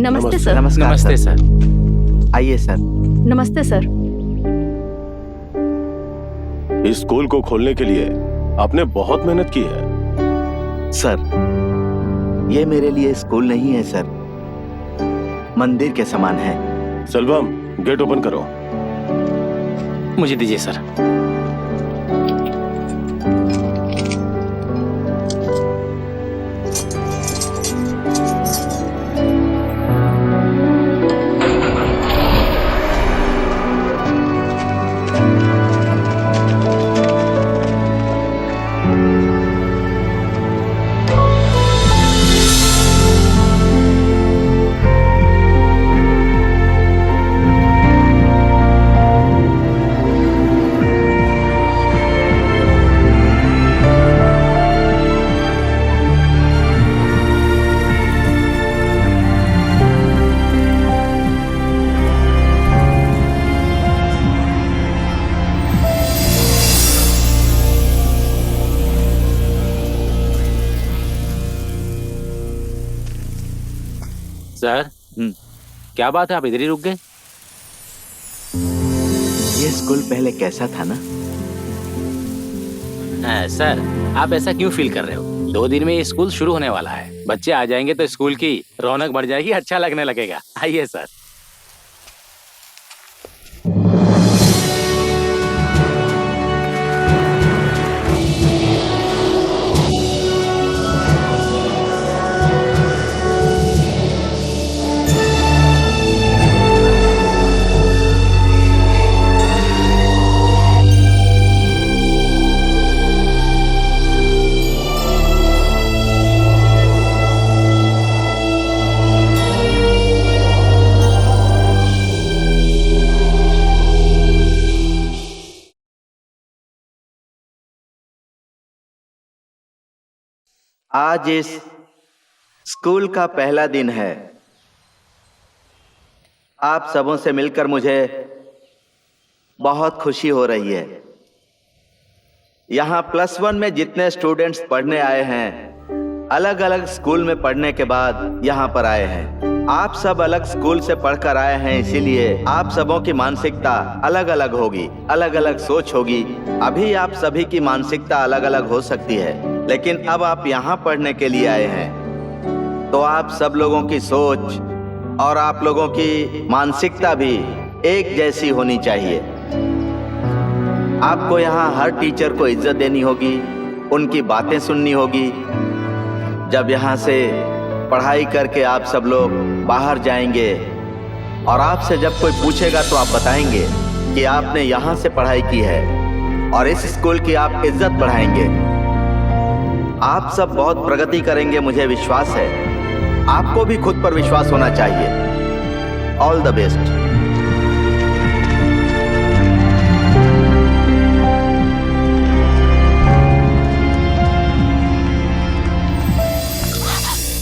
नमस्ते सर। नमस्कार नमस्ते सर। आइए सर। नमस्ते सर। इस स्कूल को खोलने के लिए आपने बहुत मेहनत की है। सर, ये मेरे लिए स्कूल नहीं है सर, मंदिर के समान है। सेल्वम, गेट ओपन करो। मुझे दीजिए सर। सर, क्या बात है, आप इधर ही रुक गए? ये स्कूल पहले कैसा था ना? सर, आप ऐसा क्यों फील कर रहे हो? 2 दिन में ये स्कूल शुरू होने वाला है। बच्चे आ जाएंगे तो स्कूल की रौनक बढ़ जाएगी, अच्छा लगने लगेगा। आइए सर। आज इस स्कूल का पहला दिन है। आप सबों से मिलकर मुझे बहुत खुशी हो रही है। यहाँ +1 में जितने स्टूडेंट्स पढ़ने आए हैं, अलग अलग स्कूल में पढ़ने के बाद यहाँ पर आए हैं। आप सब अलग स्कूल से पढ़कर आए हैं, इसीलिए आप सबों की मानसिकता अलग अलग होगी, अलग अलग सोच होगी। अभी आप सभी की मानसिकता अलग अलग हो सकती है, लेकिन अब आप यहाँ पढ़ने के लिए आए हैं, तो आप सब लोगों की सोच और आप लोगों की मानसिकता भी एक जैसी होनी चाहिए। आपको यहाँ हर टीचर को इज्जत देनी होगी, उनकी बातें सुननी होगी। जब यहाँ से पढ़ाई करके आप सब लोग बाहर जाएंगे और आपसे जब कोई पूछेगा तो आप बताएंगे कि आपने यहाँ से पढ़ाई की है और इस स्कूल की आप इज्जत बढ़ाएंगे। आप सब बहुत प्रगति करेंगे, मुझे विश्वास है। आपको भी खुद पर विश्वास होना चाहिए। All the best.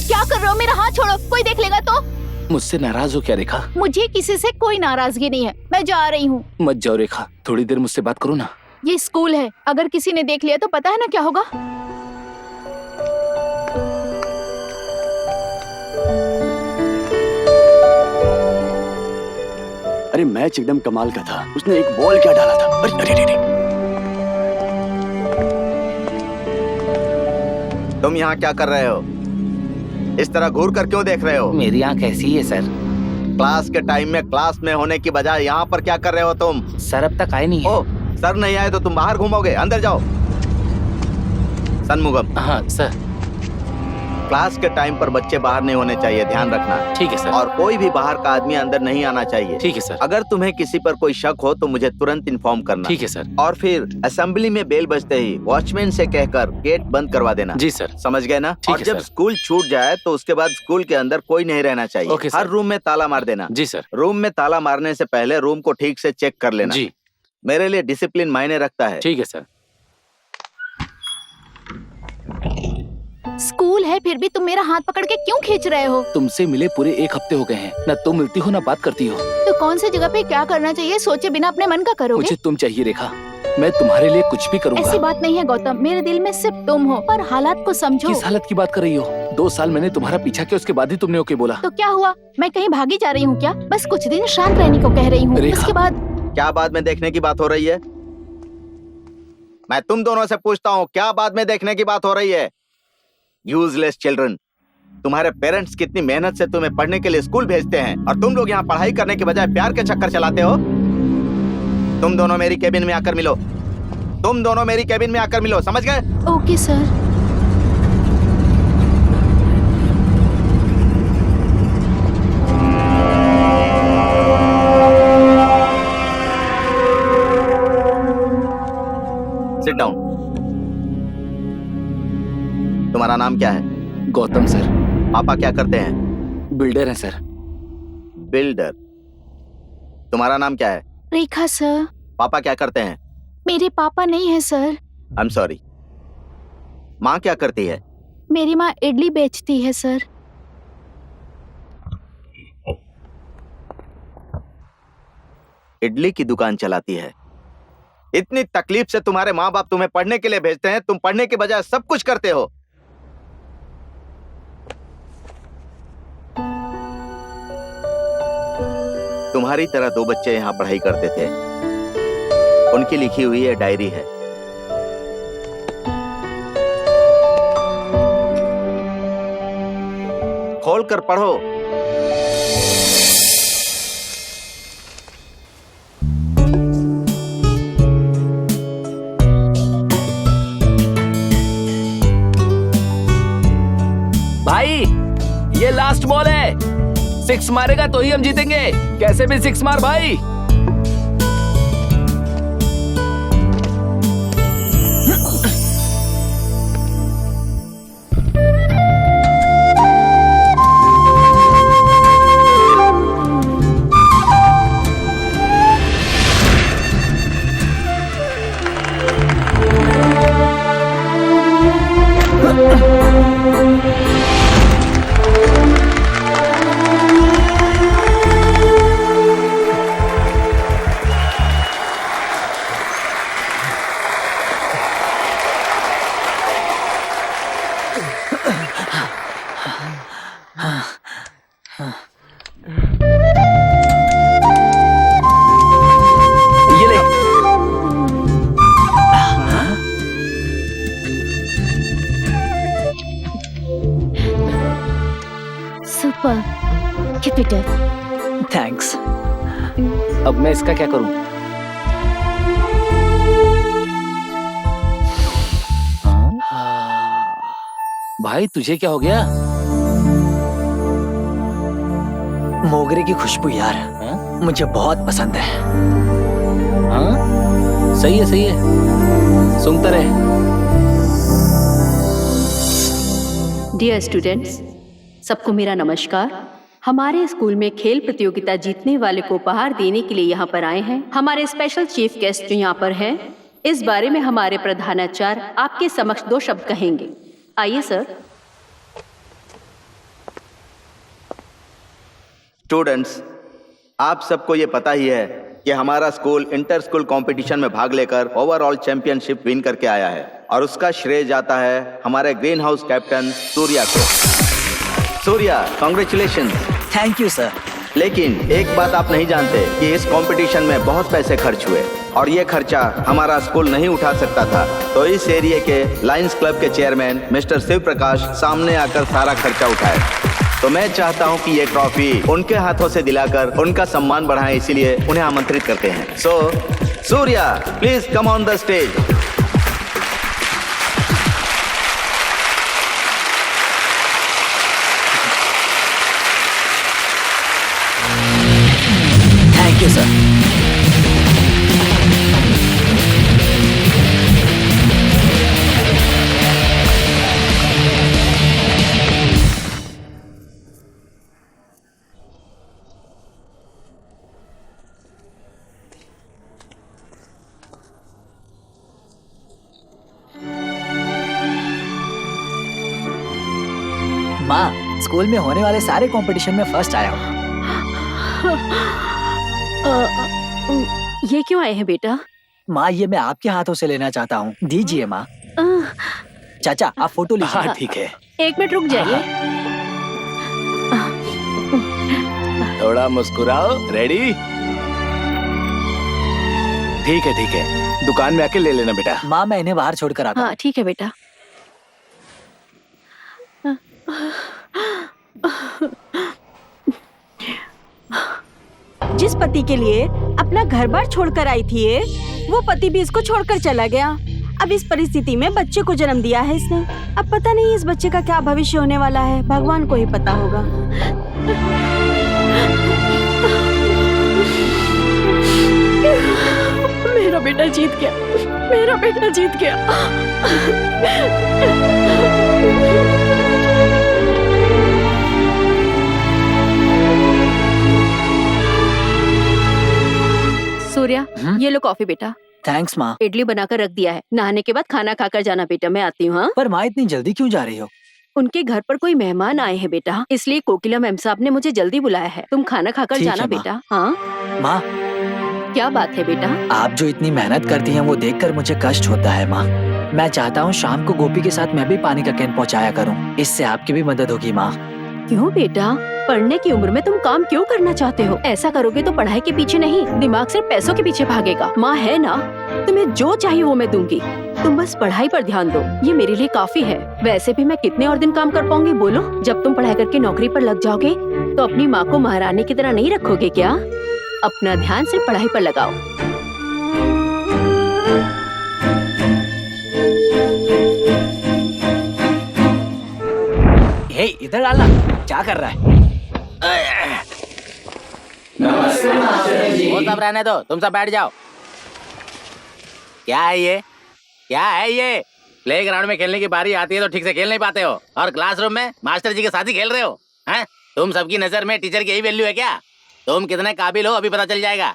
क्या कर रहे हो? मेरा हाथ छोड़ो, कोई देख लेगा तो। मुझसे नाराज हो क्या रेखा? मुझे किसी से कोई नाराजगी नहीं है, मैं जा रही हूँ। मत जाओ रेखा, थोड़ी देर मुझसे बात करो ना। ये स्कूल है, अगर किसी ने देख लिया तो पता है ना क्या होगा। अरे मैच एकदम कमाल का था। उसने एक बॉल क्या डाला था। अरे अरे अरे। तुम यहाँ क्या कर रहे हो? इस तरह घूर कर क्यों देख रहे हो? मेरी आंख ऐसी है सर। क्लास के टाइम में क्लास में होने की बजाय यहाँ पर क्या कर रहे हो तुम? सर अब तक आए नहीं है। ओ, सर नहीं आए तो तुम बाहर घूमोगे। अंदर जाओ। सनमुगम, हाँ सर। क्लास के टाइम पर बच्चे बाहर नहीं होने चाहिए, ध्यान रखना। ठीक है सर। और कोई भी बाहर का आदमी अंदर नहीं आना चाहिए। ठीक है सर। अगर तुम्हें किसी पर कोई शक हो तो मुझे तुरंत इन्फॉर्म करना। ठीक है सर। और फिर असेंबली में बेल बजते ही वॉचमैन से कहकर गेट बंद करवा देना। जी सर। समझ गए ना? ठीक और है जब सर। स्कूल छूट जाए तो उसके बाद स्कूल के अंदर कोई नहीं रहना चाहिए। Okay sir. हर रूम में ताला मार देना। जी सर। रूम में ताला मारने से पहले रूम को ठीक से चेक कर लेना। जी। मेरे लिए डिसिप्लिन मायने रखता है। ठीक है सर। स्कूल है फिर भी तुम मेरा हाथ पकड़ के क्यों खींच रहे हो? तुमसे मिले पूरे 1 हफ्ते हो गए हैं, न तुम मिलती हो न बात करती हो। तो कौन सी जगह पे क्या करना चाहिए सोचे बिना अपने मन का करोगे? मुझे तुम चाहिए रेखा, मैं तुम्हारे लिए कुछ भी ऐसी करूंगा। बात नहीं है गौतम, मेरे दिल में सिर्फ तुम हो, पर हालात को समझो। किस हालत की बात कर रही हो? 2 साल मैंने तुम्हारा पीछा किया, उसके बाद ही तुमने ओके बोला। तो क्या हुआ? मैं कहीं भागी जा रही हूँ क्या? बस कुछ दिन शांत रहने को कह रही हूँ, रेखा। उसके बाद क्या बाद में देखने की बात हो रही है? मैं तुम दोनों से पूछता हूँ, क्या बाद में देखने की बात हो रही है? Useless children. तुम्हारे पेरेंट्स कितनी मेहनत से तुम्हें पढ़ने के लिए स्कूल भेजते हैं और तुम लोग यहाँ पढ़ाई करने के बजाय प्यार के चक्कर चलाते हो। तुम दोनों मेरी केबिन में आकर मिलो। तुम दोनों मेरी केबिन में आकर मिलो, समझ गए? Okay sir. Sit down. तुम्हारा नाम क्या है? गौतम सर। पापा क्या करते हैं? बिल्डर हैं सर। बिल्डर। तुम्हारा नाम क्या है? रेखा सर। पापा क्या करते हैं? मेरे पापा नहीं है सर। I am sorry. माँ क्या करती है? मेरी माँ इडली बेचती है सर। इडली की दुकान चलाती है। इतनी तकलीफ से तुम्हारे माँ बाप तुम्हें पढ़ने के लिए भेजते हैं, तुम पढ़ने के बजाय सब कुछ करते हो। तुम्हारी तरह 2 बच्चे यहाँ पढ़ाई करते थे। उनकी लिखी हुई ये डायरी है। खोल कर पढ़ो। भाई ये लास्ट बॉल है, 6 मारेगा तो ही हम जीतेंगे। कैसे भी 6 मार भाई। ये ले। Super. Keep it up. Thanks. अब मैं इसका क्या करूं? भाई तुझे क्या हो गया? मोगरे की खुशबू यार, मुझे बहुत पसंद है। हाँ सही है, सही है, सुनता रहे। डियर स्टूडेंट्स, सबको मेरा नमस्कार। हमारे स्कूल में खेल प्रतियोगिता जीतने वाले को उपहार देने के लिए यहाँ पर आए हैं हमारे स्पेशल चीफ गेस्ट जो यहाँ पर हैं। इस बारे में हमारे प्रधानाचार्य आपके समक्ष 2 शब्द कहेंगे। आइए सर। स्टूडेंट्स, आप सबको ये पता ही है कि हमारा स्कूल इंटर स्कूल कंपटीशन में भाग लेकर ओवरऑल चैंपियनशिप विन करके आया है और उसका श्रेय जाता है हमारे ग्रीन हाउस कैप्टन सूर्या को। Surya, congratulation. Thank you sir. लेकिन एक बात आप नहीं जानते कि इस कंपटीशन में बहुत पैसे खर्च हुए और ये खर्चा हमारा स्कूल नहीं उठा सकता था। तो इस एरिया के लायंस क्लब के चेयरमैन मिस्टर शिव प्रकाश सामने आकर सारा खर्चा उठाए। तो मैं चाहता हूं कि ये ट्रॉफी उनके हाथों से दिलाकर उनका सम्मान बढ़ाएं, इसीलिए उन्हें आमंत्रित करते हैं। So Surya, please come on the stage. Thank you sir. माँ, स्कूल में होने वाले सारे कंपटीशन में फर्स्ट आया हूँ। ये क्यों आए हैं बेटा? माँ, ये मैं आपके हाथों से लेना चाहता हूँ, दीजिए माँ। चाचा, आप फोटो लीजिए। हाँ ठीक है। एक मिनट रुक जाइए। थोड़ा मुस्कुराओ। रेडी? ठीक है, दुकान में आके ले लेना बेटा। माँ, मैं इन्हें बाहर छोड़कर आता हूँ। हाँ ठीक है बेटा। जिस पति के लिए अपना घर बार छोड़कर आई थी ये, वो पति भी इसको छोड़कर चला गया। अब इस परिस्थिति में बच्चे को जन्म दिया है इसने। अब पता नहीं इस बच्चे का क्या भविष्य होने वाला है, भगवान को ही पता होगा। मेरा बेटा जीत गया, मेरा बेटा जीत गया। सूर्या, ये लो कॉफी बेटा। थैंक्स माँ। इडली बनाकर रख दिया है, नहाने के बाद खाना खाकर जाना बेटा। मैं आती हूँ। हाँ, पर माँ, इतनी जल्दी क्यों जा रही हो? उनके घर पर कोई मेहमान आए हैं बेटा, इसलिए कोकिला मैम साहब ने मुझे जल्दी बुलाया है। तुम खाना खाकर ठीक जाना है, माँ। बेटा। हाँ माँ, क्या बात है बेटा? आप जो इतनी मेहनत करती हैं वो देखकर मुझे कष्ट होता है माँ। मैं चाहता हूँ शाम को गोपी के साथ मैं भी पानी का कैन पहुँचाया करूँ, इससे आपकी भी मदद होगी माँ। क्यों बेटा, पढ़ने की उम्र में तुम काम क्यों करना चाहते हो? ऐसा करोगे तो पढ़ाई के पीछे नहीं, दिमाग सिर्फ पैसों के पीछे भागेगा। माँ है ना, तुम्हें जो चाहिए वो मैं दूंगी। तुम बस पढ़ाई पर ध्यान दो, ये मेरे लिए काफी है। वैसे भी मैं कितने और दिन काम कर पाऊंगी बोलो? जब तुम पढ़ाई करके नौकरी पर लग जाओगे तो अपनी माँ को महारानी की तरह नहीं रखोगे क्या? अपना ध्यान सिर्फ पढ़ाई पर लगाओ। हे, इधर डालना। क्या कर रहा है? वो सब रहने दो, तुम सब बैठ जाओ। क्या है ये? क्या है ये? प्लेग्राउंड में खेलने की बारी आती है तो ठीक से खेल नहीं पाते हो, और क्लासरूम में मास्टर जी के साथ ही खेल रहे हो। हैं? तुम सबकी नजर में टीचर की यही वैल्यू है क्या? तुम कितने काबिल हो अभी पता चल जाएगा।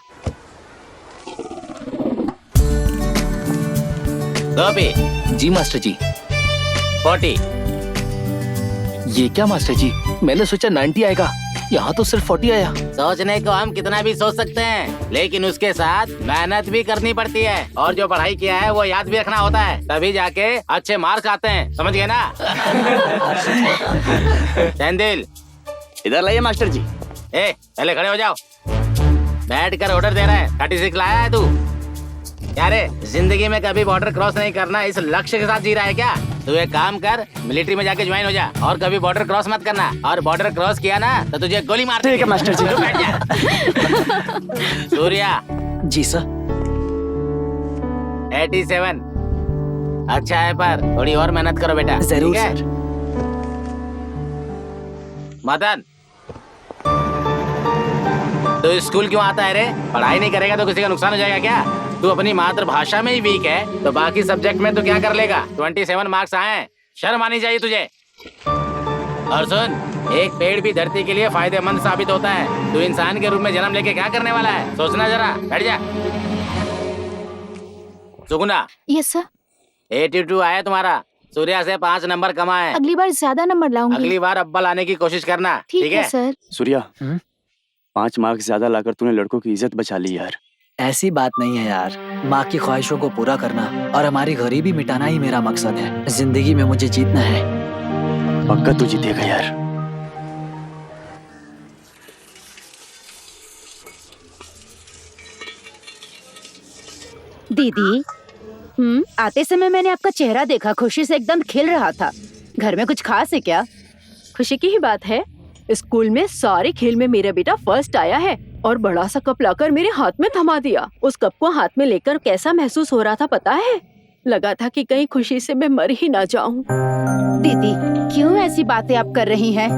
गोपी। जी मास्टर जी। 40। ये क्या मास्टर जी, मैंने सोचा 90 आएगा, यहाँ तो सिर्फ 40 आया। सोचने को हम कितना भी सोच सकते हैं, लेकिन उसके साथ मेहनत भी करनी पड़ती है, और जो पढ़ाई किया है वो याद भी रखना होता है, तभी जाके अच्छे मार्क्स आते हैं। समझ गए ना? सेंदिल, इधर लाइए मास्टर जी। पहले खड़े हो जाओ। बैठ कर ऑर्डर दे रहा है। 36 लाया है तू? क्या रे, जिंदगी में कभी बॉर्डर क्रॉस नहीं करना, इस लक्ष्य के साथ जी रहा है क्या? तू एक काम कर, मिलिट्री में जाके ज्वाइन हो जा, और कभी बॉर्डर क्रॉस मत करना, और बॉर्डर क्रॉस किया ना तो तुझे गोली मार देंगे। ठीक है मास्टर जी। बैठ जा। सूर्या। जी सर। 87। अच्छा है, पर थोड़ी और मेहनत करो बेटा। जरूर ठीक है? सर। मदन, तो स्कूल क्यों आता है रे? पढ़ाई नहीं करेगा तो किसी का नुकसान हो जाएगा क्या? तू अपनी मातृभाषा में ही वीक है तो बाकी सब्जेक्ट में तो क्या कर लेगा? 27 मार्क्स आए, शर्म आनी चाहिए तुझे। और सुन, एक पेड़ भी धरती के लिए फायदेमंद साबित होता है। तू इंसान के रूप में जन्म लेके क्या करने वाला है, सोचना जरा। बैठ जा। सुगुना। Yes sir. 82 आया तुम्हारा। सूर्या से 5 नंबर कम आए। अगली बार ज्यादा नंबर लाऊंगी। अगली बार अव्वल आने की कोशिश करना। ठीक है सर। सूर्या, 5 मार्क्स ज्यादा लाकर तूने लड़कों की इज्जत बचा ली यार। ऐसी बात नहीं है यार, माँ की ख्वाहिशों को पूरा करना और हमारी गरीबी मिटाना ही मेरा मकसद है। जिंदगी में मुझे जीतना है। पक्का तू जीतेगा यार। दीदी, आते समय मैंने आपका चेहरा देखा, खुशी से एकदम खिल रहा था। घर में कुछ खास है क्या? खुशी की ही बात है, स्कूल में सारे खेल में मेरा बेटा फर्स्ट आया है। और बड़ा सा कप लाकर मेरे हाथ में थमा दिया। उस कप को हाथ में लेकर कैसा महसूस हो रहा था पता है? लगा था कि कहीं खुशी से मैं मर ही ना जाऊं। दीदी, क्यों ऐसी बातें आप कर रही हैं?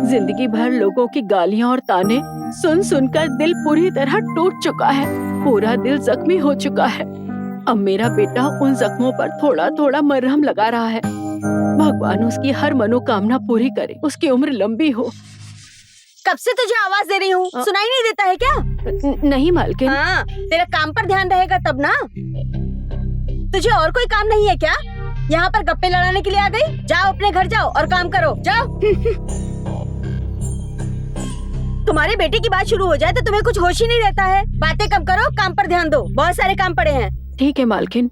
जिंदगी भर लोगों की गालियां और ताने सुन सुनकर दिल पूरी तरह टूट चुका है। पूरा दिल जख्मी हो चुका है। अब मेरा बेटा उन जख्मों पर थोड़ा थोड़ा मरहम लगा रहा है। भगवान उसकी हर मनोकामना पूरी करे, उसकी उम्र लंबी हो। कब से तुझे आवाज दे रही हूँ, सुनाई नहीं देता है क्या? नहीं मालकिन। हाँ, तेरा काम पर ध्यान रहेगा तब ना। तुझे और कोई काम नहीं है क्या? यहाँ पर गप्पे लड़ाने के लिए आ गई? जाओ अपने घर जाओ और काम करो, जाओ। तुम्हारे बेटे की बात शुरू हो जाए तो तुम्हें कुछ होश ही नहीं रहता है। बातें कम करो, काम पर ध्यान दो, बहुत सारे काम पड़े हैं। ठीक है मालकिन।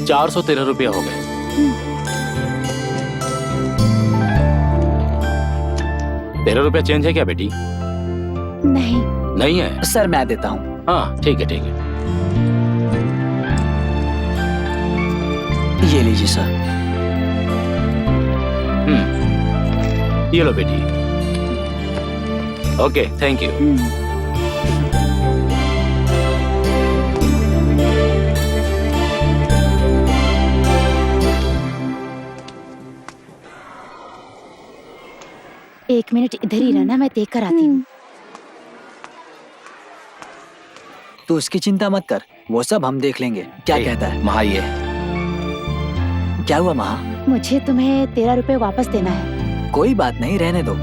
₹413 हो गए। ₹13 चेंज है क्या बेटी? नहीं। नहीं है? सर मैं देता हूँ। हाँ ठीक है ठीक है। ये लीजिए सर। ये लो बेटी। Okay thank you. एक मिनट इधर ही रहना, मैं देख कर आती हूँ। तू उसकी चिंता मत कर, वो सब हम देख लेंगे। क्या कहता है महा? ये क्या हुआ महा? मुझे तुम्हें ₹13 वापस देना है। कोई बात नहीं, रहने दो।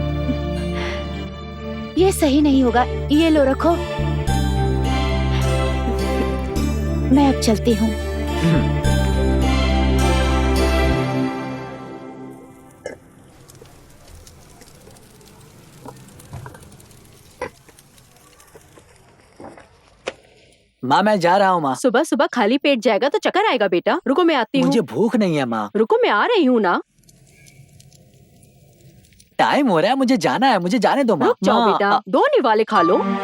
ये सही नहीं होगा, ये लो रखो। मैं अब चलती हूँ। माँ मैं जा रहा हूँ माँ। सुबह सुबह खाली पेट जाएगा तो चक्कर आएगा बेटा। रुको मैं आती हूँ। मुझे भूख नहीं है माँ। रुको मैं आ रही हूँ ना। टाइम हो रहा है, मुझे जाना है, मुझे जाने दो माँ। रुक जाओ माँ, बेटा, 2 निवाले खा लो। मुंह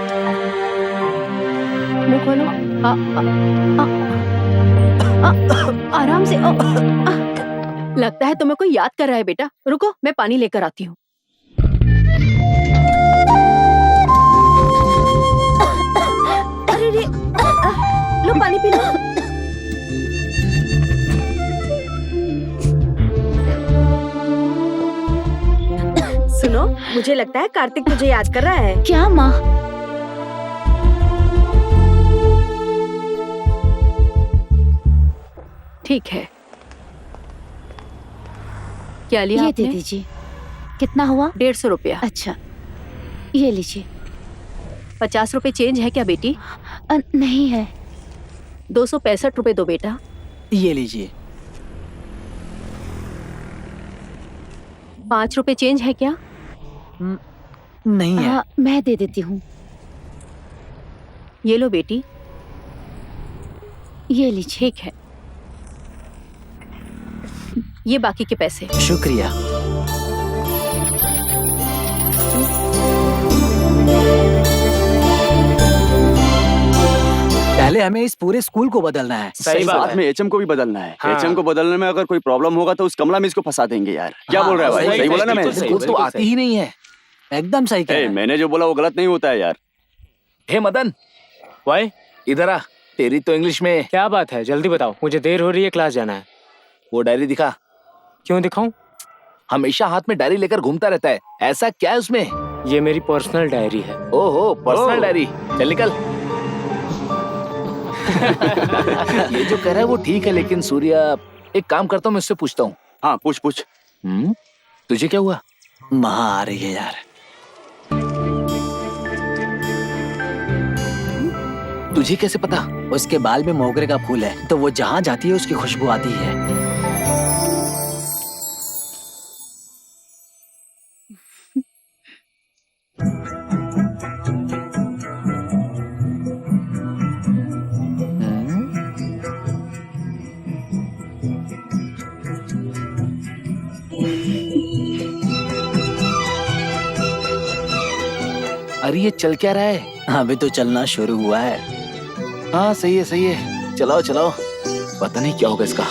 खोलो। आराम से। लगता है तुम्हें कोई याद कर रहा है बेटा। रुको मैं पानी लेकर आती हूँ। अरे रे, लो पानी पी लो। सुनो, मुझे लगता है कार्तिक तुझे याद कर रहा है। क्या माँ? ठीक है। क्या लिया ये आपने? दे दीजिए। कितना हुआ? ₹150। अच्छा, ये लीजिए। ₹50 चेंज है क्या बेटी? नहीं है। ₹265 दो बेटा। ये लीजिए। ₹5 चेंज है क्या? नहीं है। मैं दे देती हूँ। ये लो बेटी। ये लीजिए। ठीक है, ये बाकी के पैसे। शुक्रिया। पहले हमें इस पूरे स्कूल को बदलना है। सही बात में एचएम को भी बदलना है। एचएम को बदलने में अगर कोई प्रॉब्लम होगा तो उस कमला में इसको फंसा देंगे यार। क्या बोल रहा है भाई? सही बोला ना मैं? इसको तो आती ही नहीं है। एकदम सही कह रहा है। मैंने जो बोला वो गलत नहीं होता है यार। हे मदन, वाई इधर आ। तेरी तो इंग्लिश में। क्या बात है, जल्दी बताओ, मुझे देर हो रही है, क्लास जाना है। वो डायरी दिखा। क्यों दिखाऊं? हमेशा हाथ में डायरी लेकर घूमता रहता है, ऐसा क्या है उसमें? ये मेरी पर्सनल डायरी है। ओहो, पर्सनल डायरी। चल निकल। ये जो कह रहा है वो ठीक है, लेकिन सूर्या एक काम करता हूँ, मैं उससे पूछता हूँ। हाँ पूछ पूछ। तुझे क्या हुआ? महा आ रही है यार। तुझे कैसे पता? उसके बाल में मोगरे का फूल है, तो वो जहाँ जाती है उसकी खुशबू आती है। अरे ये चल क्या रहा है? अभी तो चलना शुरू हुआ है। हाँ सही है, चलाओ चलाओ। पता नहीं क्या होगा इसका।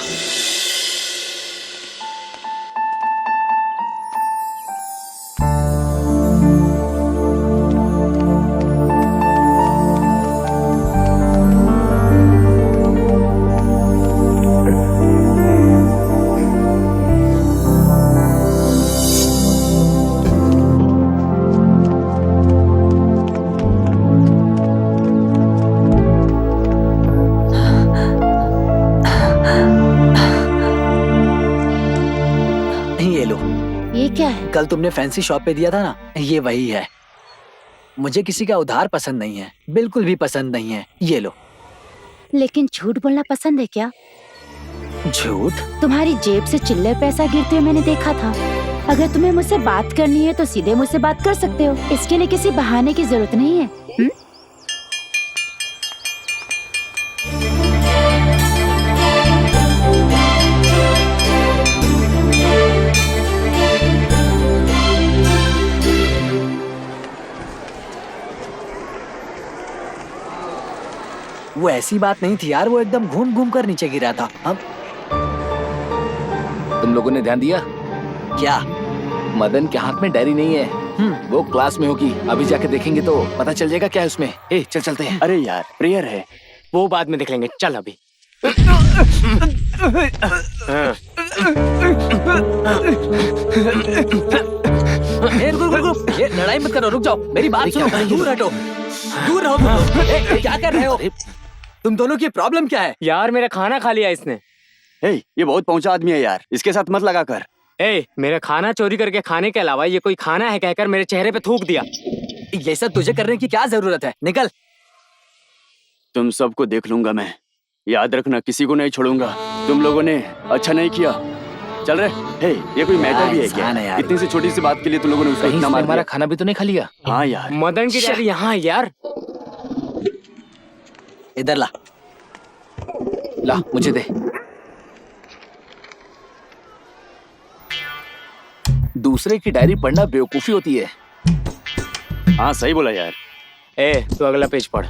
ये लो, ये क्या है? कल तुमने फैंसी शॉप पे दिया था ना, ये वही है। मुझे किसी का उधार पसंद नहीं है, बिल्कुल भी पसंद नहीं है। ये लो। लेकिन झूठ बोलना पसंद है क्या? झूठ? तुम्हारी जेब से चिल्लर पैसा गिरते हुए मैंने देखा था। अगर तुम्हें मुझसे बात करनी है तो सीधे मुझसे बात कर सकते हो, इसके लिए किसी बहाने की जरूरत नहीं है। वो ऐसी बात नहीं थी यार, वो एकदम घूम घूम कर नीचे गिरा था। हम तुम लोगों ने ध्यान दिया? क्या? मदन के हाथ में डायरी नहीं है। वो क्लास में होगी, अभी जाके देखेंगे तो पता चल जाएगा क्या है उसमें। चल चलते हैं। अरे यार प्रेयर है। वो बाद में देख लेंगे, चल अभी। रुक, ये लड़ाई मत करो, रुक जाओ, मेरी बात सुनो, दूर हटो, दूर रहो तुम। क्या कर रहे हो? तुम दोनों की प्रॉब्लम क्या है? यार मेरा खाना खा लिया इसने। ये बहुत पहुंचा आदमी है यार, इसके साथ मत लगा कर। मेरा खाना चोरी करके खाने के अलावा ये कोई खाना है कहकर मेरे चेहरे पे थूक दिया। ये सब तुझे करने की क्या जरूरत है? निकल। तुम सबको देख लूंगा मैं, याद रखना, किसी को नहीं छोड़ूंगा। तुम लोगों ने अच्छा नहीं किया। चल रहे। ये कोई मैटर भी है क्या? इतनी सी छोटी सी बात के लिए तुम लोगों ने उसको इतना मार हमारा दिया। खाना भी तो नहीं खा लिया। हाँ यार, मदन की डायरी यहाँ है यार। इधर ला। ला मुझे दे। दूसरे की डायरी पढ़ना बेवकूफी होती है। हाँ सही बोला यार। तू अगला पेज पढ़।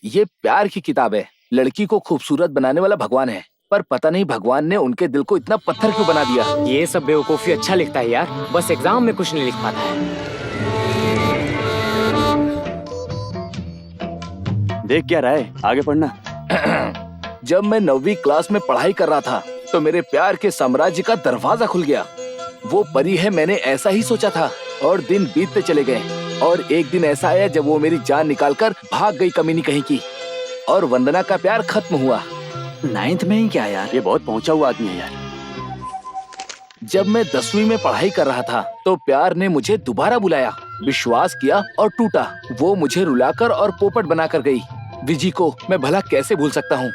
ये प्यार की किताब है। लड़की को खूबसूरत बनाने वाला भगवान है, पर पता नहीं भगवान ने उनके दिल को इतना पत्थर क्यों बना दिया। ये सब बेवकूफी अच्छा लिखता है यार, बस एग्जाम में कुछ नहीं लिख पाता है। देख क्या रहा है, आगे पढ़ना। जब मैं 9वीं क्लास में पढ़ाई कर रहा था तो मेरे प्यार के साम्राज्य का दरवाजा खुल गया। वो परी है, मैंने ऐसा ही सोचा था, और दिन बीतते चले गए। और एक दिन ऐसा आया जब वो मेरी जान निकालकर भाग गई कमीनी कहीं की, और वंदना का प्यार खत्म हुआ। 9th में ही क्या यार? ये बहुत पहुंचा हुआ आदमी है यार। जब मैं 10वीं में पढ़ाई कर रहा था तो प्यार ने मुझे दोबारा बुलाया, विश्वास किया और टूटा। वो मुझे रुलाकर और पोपट बनाकर गई। विजी को मैं भला कैसे भूल सकता हूँ?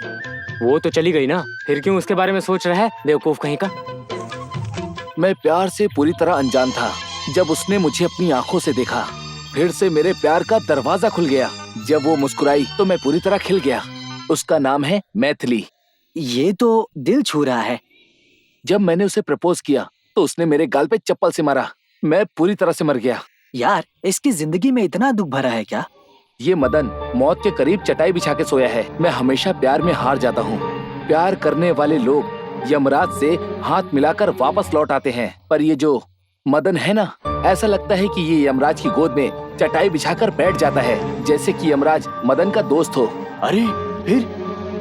वो तो चली गई ना, फिर क्यों उसके बारे में सोच रहा है, बेवकूफ कहीं का। मैं प्यार से पूरी तरह अनजान था। जब उसने मुझे अपनी आंखों से देखा, फिर से मेरे प्यार का दरवाजा खुल गया। जब वो मुस्कुराई तो मैं पूरी तरह खिल गया। उसका नाम है मैथिली। ये तो दिल छू रहा है। जब मैंने उसे प्रपोज किया तो उसने मेरे गाल पे चप्पल से मारा। मैं पूरी तरह से मर गया। यार इसकी जिंदगी में इतना दुख भरा है क्या? ये मदन मौत के करीब चटाई बिछा के सोया है। मैं हमेशा प्यार में हार जाता हूँ। प्यार करने वाले लोग यमराज से हाथ मिलाकर वापस लौट आते हैं, पर ये जो मदन है ना, ऐसा लगता है कि ये यमराज की गोद में चटाई बिछाकर बैठ जाता है, जैसे कि यमराज मदन का दोस्त हो। अरे फिर?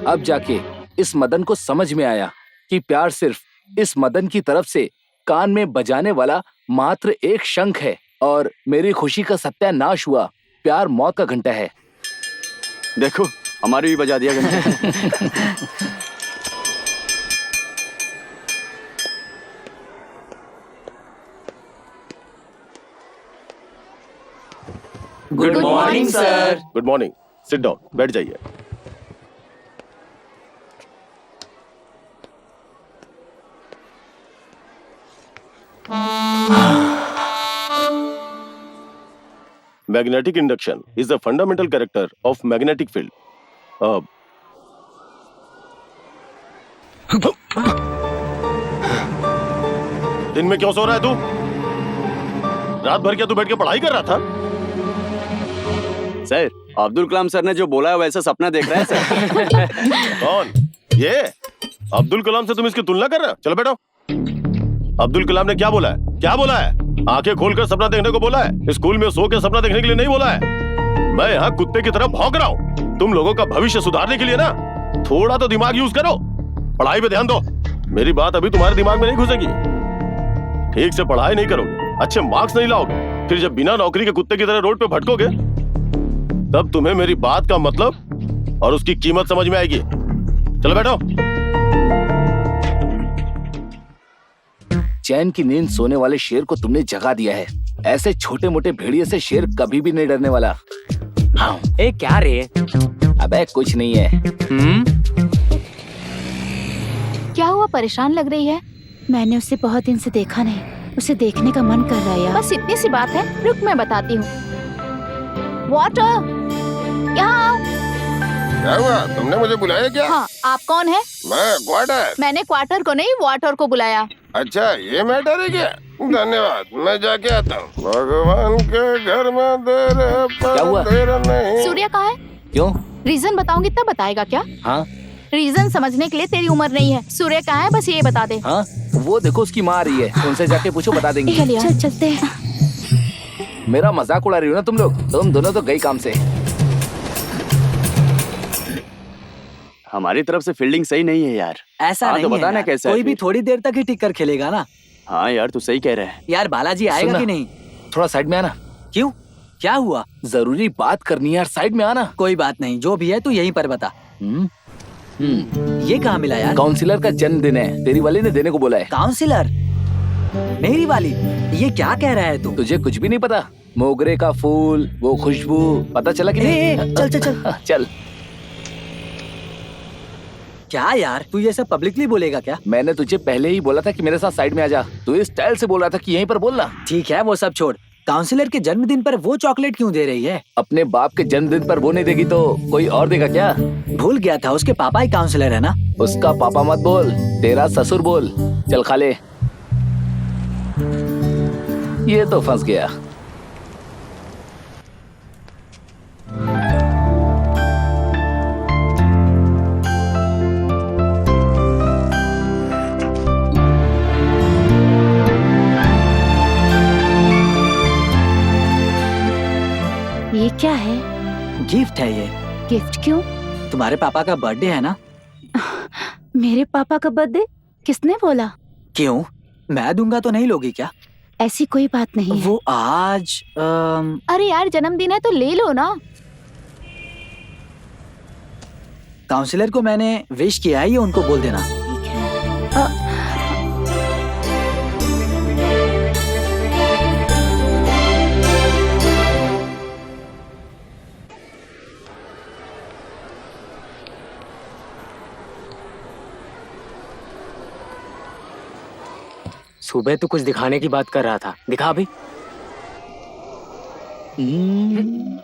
अब जाके इस मदन को समझ में आया कि प्यार सिर्फ इस मदन की तरफ से कान में बजाने वाला मात्र एक शंख है, और मेरी खुशी का सत्यानाश हुआ। प्यार मौत का घंटा है। देखो हमारे भी बजा दिया घंटा। Good morning sir. Good morning, sit down, बैठ जाइए। Magnetic induction is the fundamental character of magnetic field. दिन में क्यों सो रहा है तू? रात भर क्या तू बैठ के पढ़ाई कर रहा था? सर, अब्दुल कलाम सर ने जो बोला है वैसा सपना देख रहा है सर। कौन ये? अब्दुल कलाम से तुम इसकी तुलना कर रहे हो? चलो बैठो। अब्दुल कलाम ने क्या बोला है? क्या बोला है? आंखें खोलकर सपना देखने को बोला है, स्कूल में सो के सपना देखने के लिए नहीं बोला है। मैं यहाँ कुत्ते की तरह भौंक रहा हूँ। तुम लोगों का भविष्य सुधारने के लिए ना थोड़ा तो दिमाग यूज करो, पढ़ाई पे ध्यान दो। मेरी बात अभी तुम्हारे दिमाग में नहीं घुसेगी। ठीक से पढ़ाई नहीं करोगे, अच्छे मार्क्स नहीं लाओगे, फिर जब बिना नौकरी के कुत्ते की तरह रोड पे भटकोगे तब तुम्हें मेरी बात का मतलब और उसकी कीमत समझ में आएगी। चलो बैठो। चैन की नींद सोने वाले शेर को तुमने जगा दिया है। ऐसे छोटे मोटे भेड़िए से शेर कभी भी नहीं डरने वाला। हाँ। ए क्या रे? अबे कुछ नहीं है। क्या हुआ, परेशान लग रही है? मैंने उसे बहुत दिन से देखा नहीं, उसे देखने का मन कर रहा है यार। बस इतनी सी बात है, रुक मैं बताती हूँ। वाटर, यहाँ आओ। क्या हुआ? तुमने मुझे बुलाया क्या? हाँ, आप कौन है? मैं क्वार्टर। मैंने क्वार्टर को नहीं, वाटर को बुलाया। अच्छा, ये मैटर है क्या? धन्यवाद, मैं जाके आता हूँ। भगवान के घर में देर है पर क्या हुआ? देर नहीं। सूर्य कहाँ है? क्यों? रीजन बताऊंगी तब बताएगा क्या? हाँ रीजन समझने के लिए तेरी उम्र नहीं है। सूर्य कहाँ है बस ये बता दे। हाँ, वो देखो उसकी माँ आ रही है, उनसे जाके पूछो, बता देंगी। चल चलते हैं। मेरा मजाक उड़ा रही हो ना तुम लोग? तुम दोनों तो गई काम से। हमारी तरफ से फील्डिंग सही नहीं है यार। ऐसा नहीं तो है बताना यार। कैसा कोई है भी फिर? थोड़ी देर तक ही टिक कर खेलेगा ना। हाँ यार, तू सही कह रहा है। यार बालाजी आएगा सुनना। कि नहीं? थोड़ा साइड में आना। क्यों? क्या हुआ? जरूरी बात करनी है यार, साइड में आना। कोई बात नहीं, जो भी है तू यहीं पर बता। ये कहाँ मिला यार? काउंसिलर का जन्मदिन है, तेरी वाली ने देने को बोला है। काउंसिलर? मेरी वाली? ये क्या कह रहा है तू? तुझे कुछ भी नहीं पता? मोगरे का फूल, वो खुशबू, पता चला कि नहीं? चल चल चल चल। क्या यार, तू ये सब पब्लिकली बोलेगा क्या? मैंने तुझे पहले ही बोला था कि मेरे साथ साइड में आ जा। तू इस स्टाइल से बोल रहा था कि यहीं पर बोलना। ठीक है, वो सब छोड़। काउंसिलर के जन्मदिन पर वो चॉकलेट क्यों दे रही है? अपने बाप के जन्मदिन पर वो नहीं देगी तो कोई और देगा क्या? भूल गया था, उसके पापा ही काउंसिलर है ना। उसका पापा मत बोल, तेरा ससुर बोल। चल खा ले। ये तो फंस गया। ये क्या है? गिफ्ट है ये। गिफ्ट क्यों? तुम्हारे पापा का बर्थडे है ना। मेरे पापा का बर्थडे? किसने बोला? क्यों? मैं दूंगा तो नहीं लोगी क्या? ऐसी कोई बात नहीं है। वो आज अरे यार, जन्मदिन है तो ले लो ना। काउंसिलर को मैंने विश किया है, ये उनको बोल देना। ठीक है। सुबह तो कुछ दिखाने की बात कर रहा था, दिखा अभी।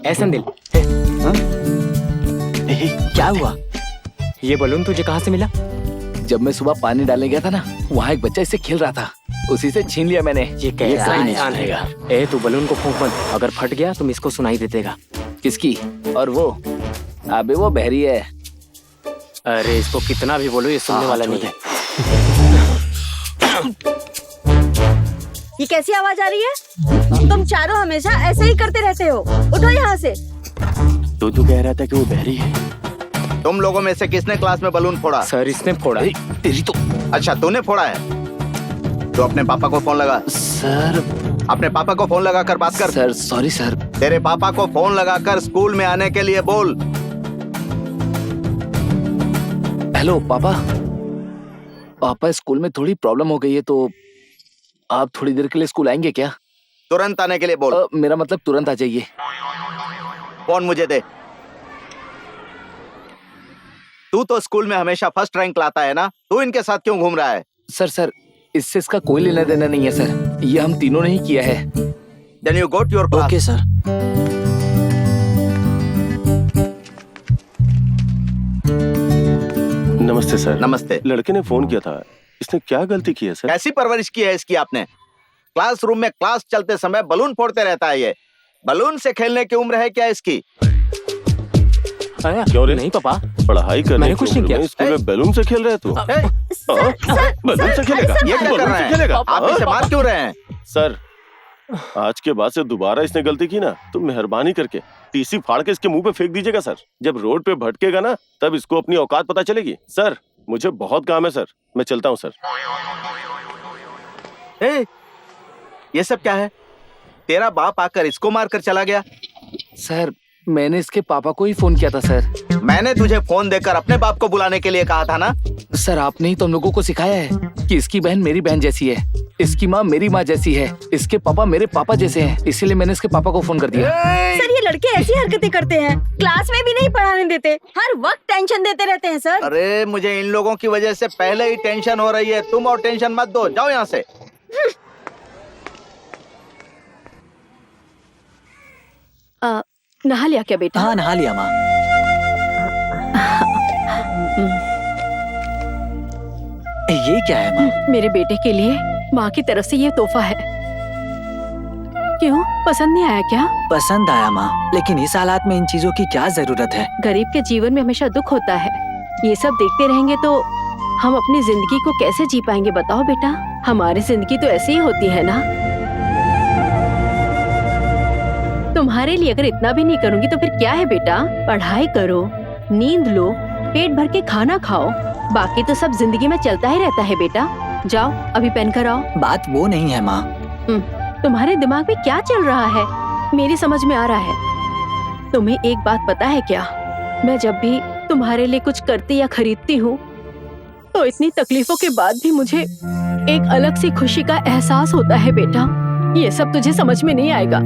ऐसन दिल। क्या हुआ? ये बलून तुझे कहाँ से मिला? जब मैं सुबह पानी डालने गया था ना, वहाँ एक बच्चा इससे खेल रहा था, उसी से छीन लिया मैंने। ये कैसा इंसान है? ए तू बलून को फूंक मत, अगर फट गया तो इसको सुनाई दे देगा। किसकी? और वो? अबे वो बहरी है। अरे इसको कितना भी बोलो ये सुनने वाला नहीं है। ये कैसी आवाज आ रही है? तुम चारों हमेशा ऐसे ही करते रहते हो। उठो यहाँ से। तो तू कह रहा था कि वो बहरी है। तुम लोगों में से किसने क्लास में बलून फोड़ा? सर इसने फोड़ा। तेरी तो। अच्छा, तूने फोड़ा है तो अपने पापा को फोन लगा। सर। अपने पापा को फोन लगा कर बात कर। Sir sorry sir. तेरे पापा को फोन लगाकर स्कूल में आने के लिए बोल। हेलो पापा। पापा, स्कूल में थोड़ी प्रॉब्लम हो गई है, तो आप थोड़ी देर के लिए स्कूल आएंगे क्या? तुरंत आने के लिए बोल। मेरा मतलब तुरंत आ जाइए। फोन मुझे दे। तू तो स्कूल में हमेशा फर्स्ट रैंक लाता है ना, तू इनके साथ क्यों घूम रहा है? सर इससे इसका कोई लेना देना नहीं है सर, ये हम तीनों ने ही किया है। Then you go to your class. Okay sir. नमस्ते सर। नमस्ते। लड़के ने फोन किया था, इसने क्या गलती की है सर? कैसी परवरिश की है इसकी आपने? क्लासरूम में क्लास चलते समय बलून फोड़ते रहता है ये। बलून से खेलने की उम्र है क्या इसकी? आया? क्यों रे? नहीं पापा, पढ़ाई करने मैंने की कुछ नहीं उम्र किया। में स्कूल में बैलून से खेल रहे तू? हाँ? बैलून से खेलेगा? ये क्या कर रहे हैं? आप इसे मार क्यों रहे हैं? सर, आज के बाद से दोबारा इसने गलती की ना तो मेहरबानी करके टीसी फाड़ के इसके मुंह पे फेंक दीजिएगा सर। जब रोड पे भटकेगा ना तब इसको अपनी औकात पता चलेगी। सर, मुझे बहुत काम है सर, मैं चलता हूँ सर। ये सब क्या है? तेरा बाप आकर इसको मारकर चला गया। सर मैंने इसके पापा को ही फोन किया था सर। मैंने तुझे फोन देकर अपने बाप को बुलाने के लिए कहा था ना। सर आपने ही तो हम लोगों को सिखाया है कि इसकी बहन मेरी बहन जैसी है, इसकी माँ मेरी माँ जैसी है, इसके पापा मेरे पापा जैसे हैं। इसीलिए मैंने इसके पापा को फोन कर दिया। सर ये लड़के ऐसी हरकतें करते हैं, क्लास में भी नहीं पढ़ाने देते, हर वक्त टेंशन देते रहते हैं सर। अरे मुझे इन लोगों की वजह से पहले ही टेंशन हो रही है। तुम और टेंशन मत दो, जाओ यहाँ से। नहा लिया क्या बेटा? हाँ नहा लिया माँ। ये क्या है माँ? मेरे बेटे के लिए माँ की तरफ से ये तोहफा है। क्यों, पसंद नहीं आया क्या? पसंद आया माँ, लेकिन इस हालात में इन चीजों की क्या जरूरत है? गरीब के जीवन में हमेशा दुख होता है। ये सब देखते रहेंगे तो हम अपनी जिंदगी को कैसे जी पाएंगे बताओ बेटा। हमारी जिंदगी तो ऐसे ही होती है ना। तुम्हारे लिए अगर इतना भी नहीं करूंगी तो फिर क्या है बेटा? पढ़ाई करो, नींद लो, पेट भर के खाना खाओ, बाकी तो सब जिंदगी में चलता ही रहता है बेटा। जाओ अभी पहन कर आओ। बात वो नहीं है माँ। तुम्हारे दिमाग में क्या चल रहा है मेरी समझ में आ रहा है। तुम्हें एक बात पता है क्या? मैं जब भी तुम्हारे लिए कुछ करती या खरीदती हूँ तो इतनी तकलीफों के बाद भी मुझे एक अलग सी खुशी का एहसास होता है बेटा। ये सब तुझे समझ में नहीं आएगा।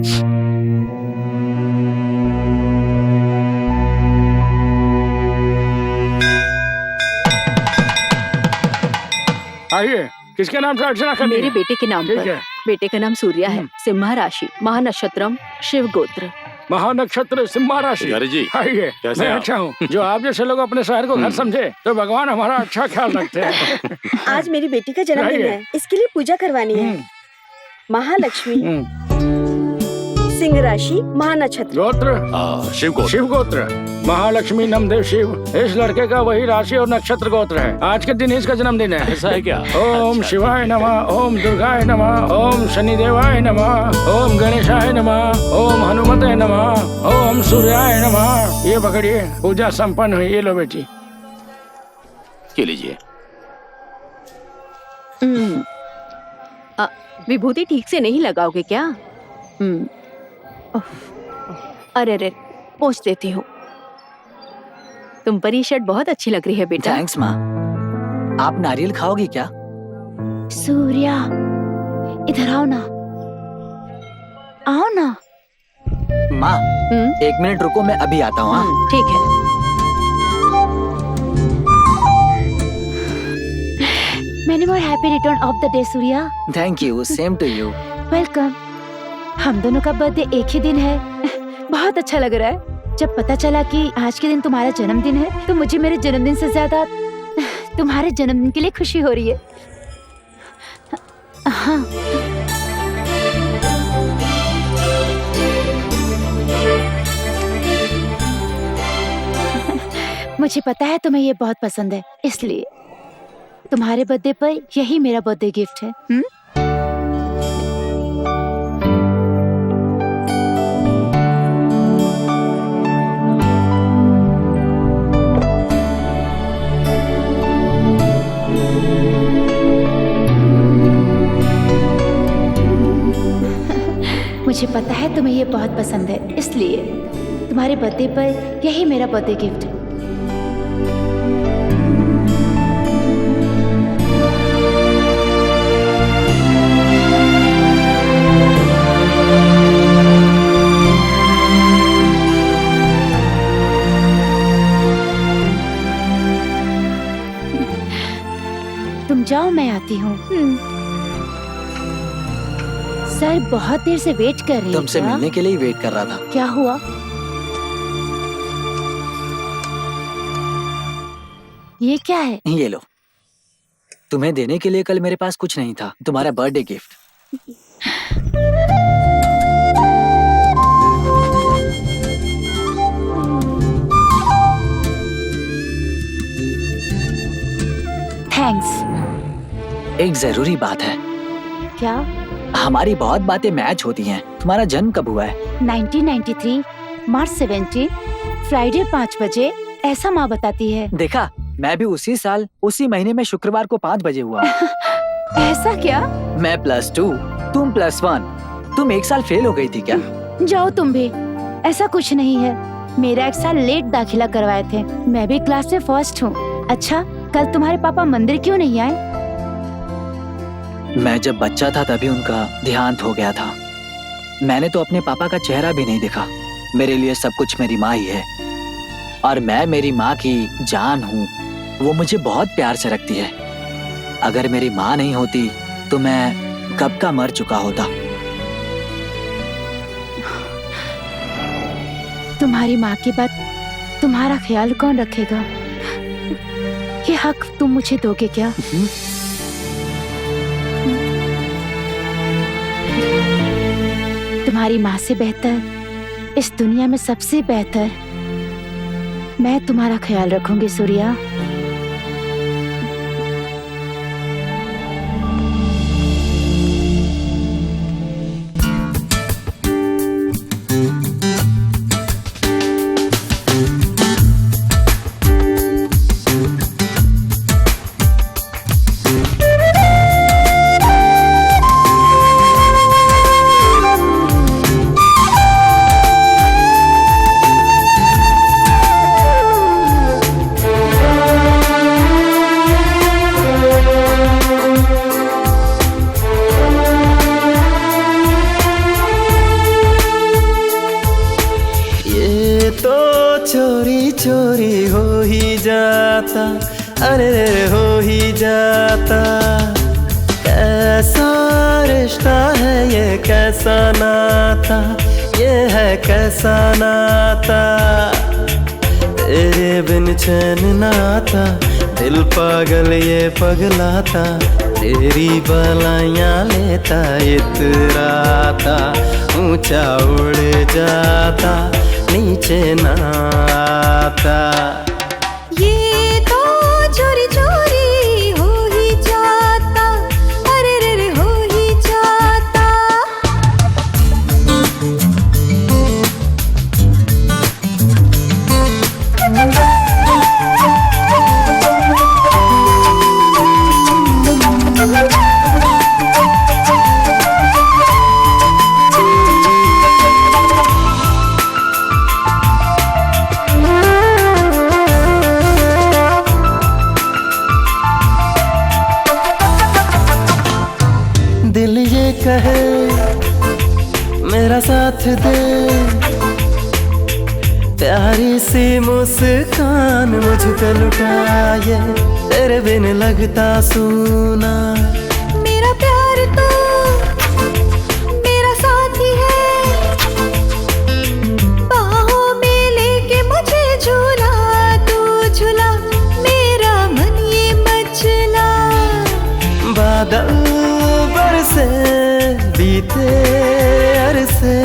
आइए, किसके नाम से अर्चना करनी मेरे है? बेटे के नाम ठीक पर। है। बेटे का नाम सूर्या है, सिंह राशि, महानक्षत्रम, शिव गोत्र। महानक्षत्र सिंह राशि। यारी जी, आइए, कैसे मैं हैं अच्छा हूँ। जो आप जैसे लोग अपने शहर को घर समझे तो भगवान हमारा अच्छा ख्याल रखते हैं। आज मेरी बेटी का जन्मदिन आइए। है, इसके लिए पूजा करवानी है। महालक्ष्मी, सिंह राशि, महानक्षत्र। गोत्र शिव को शिव गोत्र, महालक्ष्मी नमदेव शिव। इस लड़के का वही राशि और नक्षत्र गोत्र है। आज के दिन इसका जन्मदिन है। ऐसा है क्या? ओम शिवाय नमः, ओम दुर्गाय नमः, ओम शनिदेवाय नमः, ओम गणेशाय नमः, ओम हनुमते नमः, ओम सूर्याय नमः। ये पकड़िए, पूजा संपन्न हुई। ये लो बेटी। के लीजिए। विभूति ठीक से नहीं लगाओगे क्या? अरे अरे, पोंछ देती हूँ। तुम पर ये शर्ट बहुत अच्छी लग रही है बेटा। थैंक्स माँ। आप नारियल खाओगी क्या? सूर्या, इधर आओ ना, आओ ना। माँ, 1 मिनट रुको, मैं अभी आता हूँ। हाँ? ठीक है। Many more happy return of the day, Surya. Thank you, same to you. Welcome. हम दोनों का बर्थडे एक ही दिन है। बहुत अच्छा लग रहा है। जब पता चला कि आज के दिन तुम्हारा जन्मदिन है तो मुझे मेरे जन्मदिन से ज्यादा तुम्हारे जन्मदिन के लिए खुशी हो रही है। हाँ। मुझे पता है तुम्हें ये बहुत पसंद है, इसलिए तुम्हारे बर्थडे पर यही मेरा बर्थडे गिफ्ट है। मुझे पता है तुम्हें ये बहुत पसंद है, इसलिए तुम्हारे बर्थडे पर यही मेरा बर्थडे गिफ्ट है। तुम जाओ, मैं आती हूँ। सर बहुत देर से वेट कर रही है। तुमसे मिलने के लिए ही वेट कर रहा था। क्या हुआ? ये क्या है? ये लो, तुम्हें देने के लिए कल मेरे पास कुछ नहीं था, तुम्हारा बर्थडे गिफ्ट। एक जरूरी बात है। क्या? हमारी बहुत बातें मैच होती हैं। तुम्हारा जन्म कब हुआ है? 1993 मार्च 17 फ्राइडे 5 बजे, ऐसा माँ बताती है। देखा, मैं भी उसी साल उसी महीने में शुक्रवार को 5 बजे हुआ। ऐसा क्या? मैं +2, तुम +1। तुम 1 साल फेल हो गई थी क्या? जाओ तुम भी। ऐसा कुछ नहीं है, मेरा 1 साल लेट दाखिला करवाए थे। मैं भी क्लास में फर्स्ट हूँ। अच्छा, कल तुम्हारे पापा मंदिर क्यों नहीं आए? मैं जब बच्चा था तभी उनका देहांत हो गया था। मैंने तो अपने पापा का चेहरा भी नहीं देखा। मेरे लिए सब कुछ मेरी माँ ही है और मैं मेरी माँ की जान हूँ। वो मुझे बहुत प्यार से रखती है। अगर मेरी माँ नहीं होती तो मैं कब का मर चुका होता। तुम्हारी माँ की बात तुम्हारा ख्याल कौन रखेगा? ये हक तुम मुझे दोगे क्या? तुम्हारी माँ से बेहतर, इस दुनिया में सबसे बेहतर मैं तुम्हारा ख्याल रखूंगी सूर्या। चोरी चोरी हो ही जाता, अरे रे हो ही जाता। कैसा रिश्ता है ये, कैसा नाता ये है, कैसा नाता। तेरे बिन चैन नाता, दिल पागल ये पगलाता। तेरी बलाइयाँ लेता इतराता, ऊंचा उड़ जाता नीचे ना आता। ये तो चोरी चोरी हो ही जाता, अरे रे रे हो ही जाता। दिल ये कहे मेरा साथ दे, प्यारी सी मुस्कान मुझ पे लुटाए। तेरे बिन लगता सूना, मेरा प्यार तो मेरा साथी है। बाहों में लेके मुझे झूला तू झूला, मेरा मन ये मचला। बादल बरसे बीते अरसे,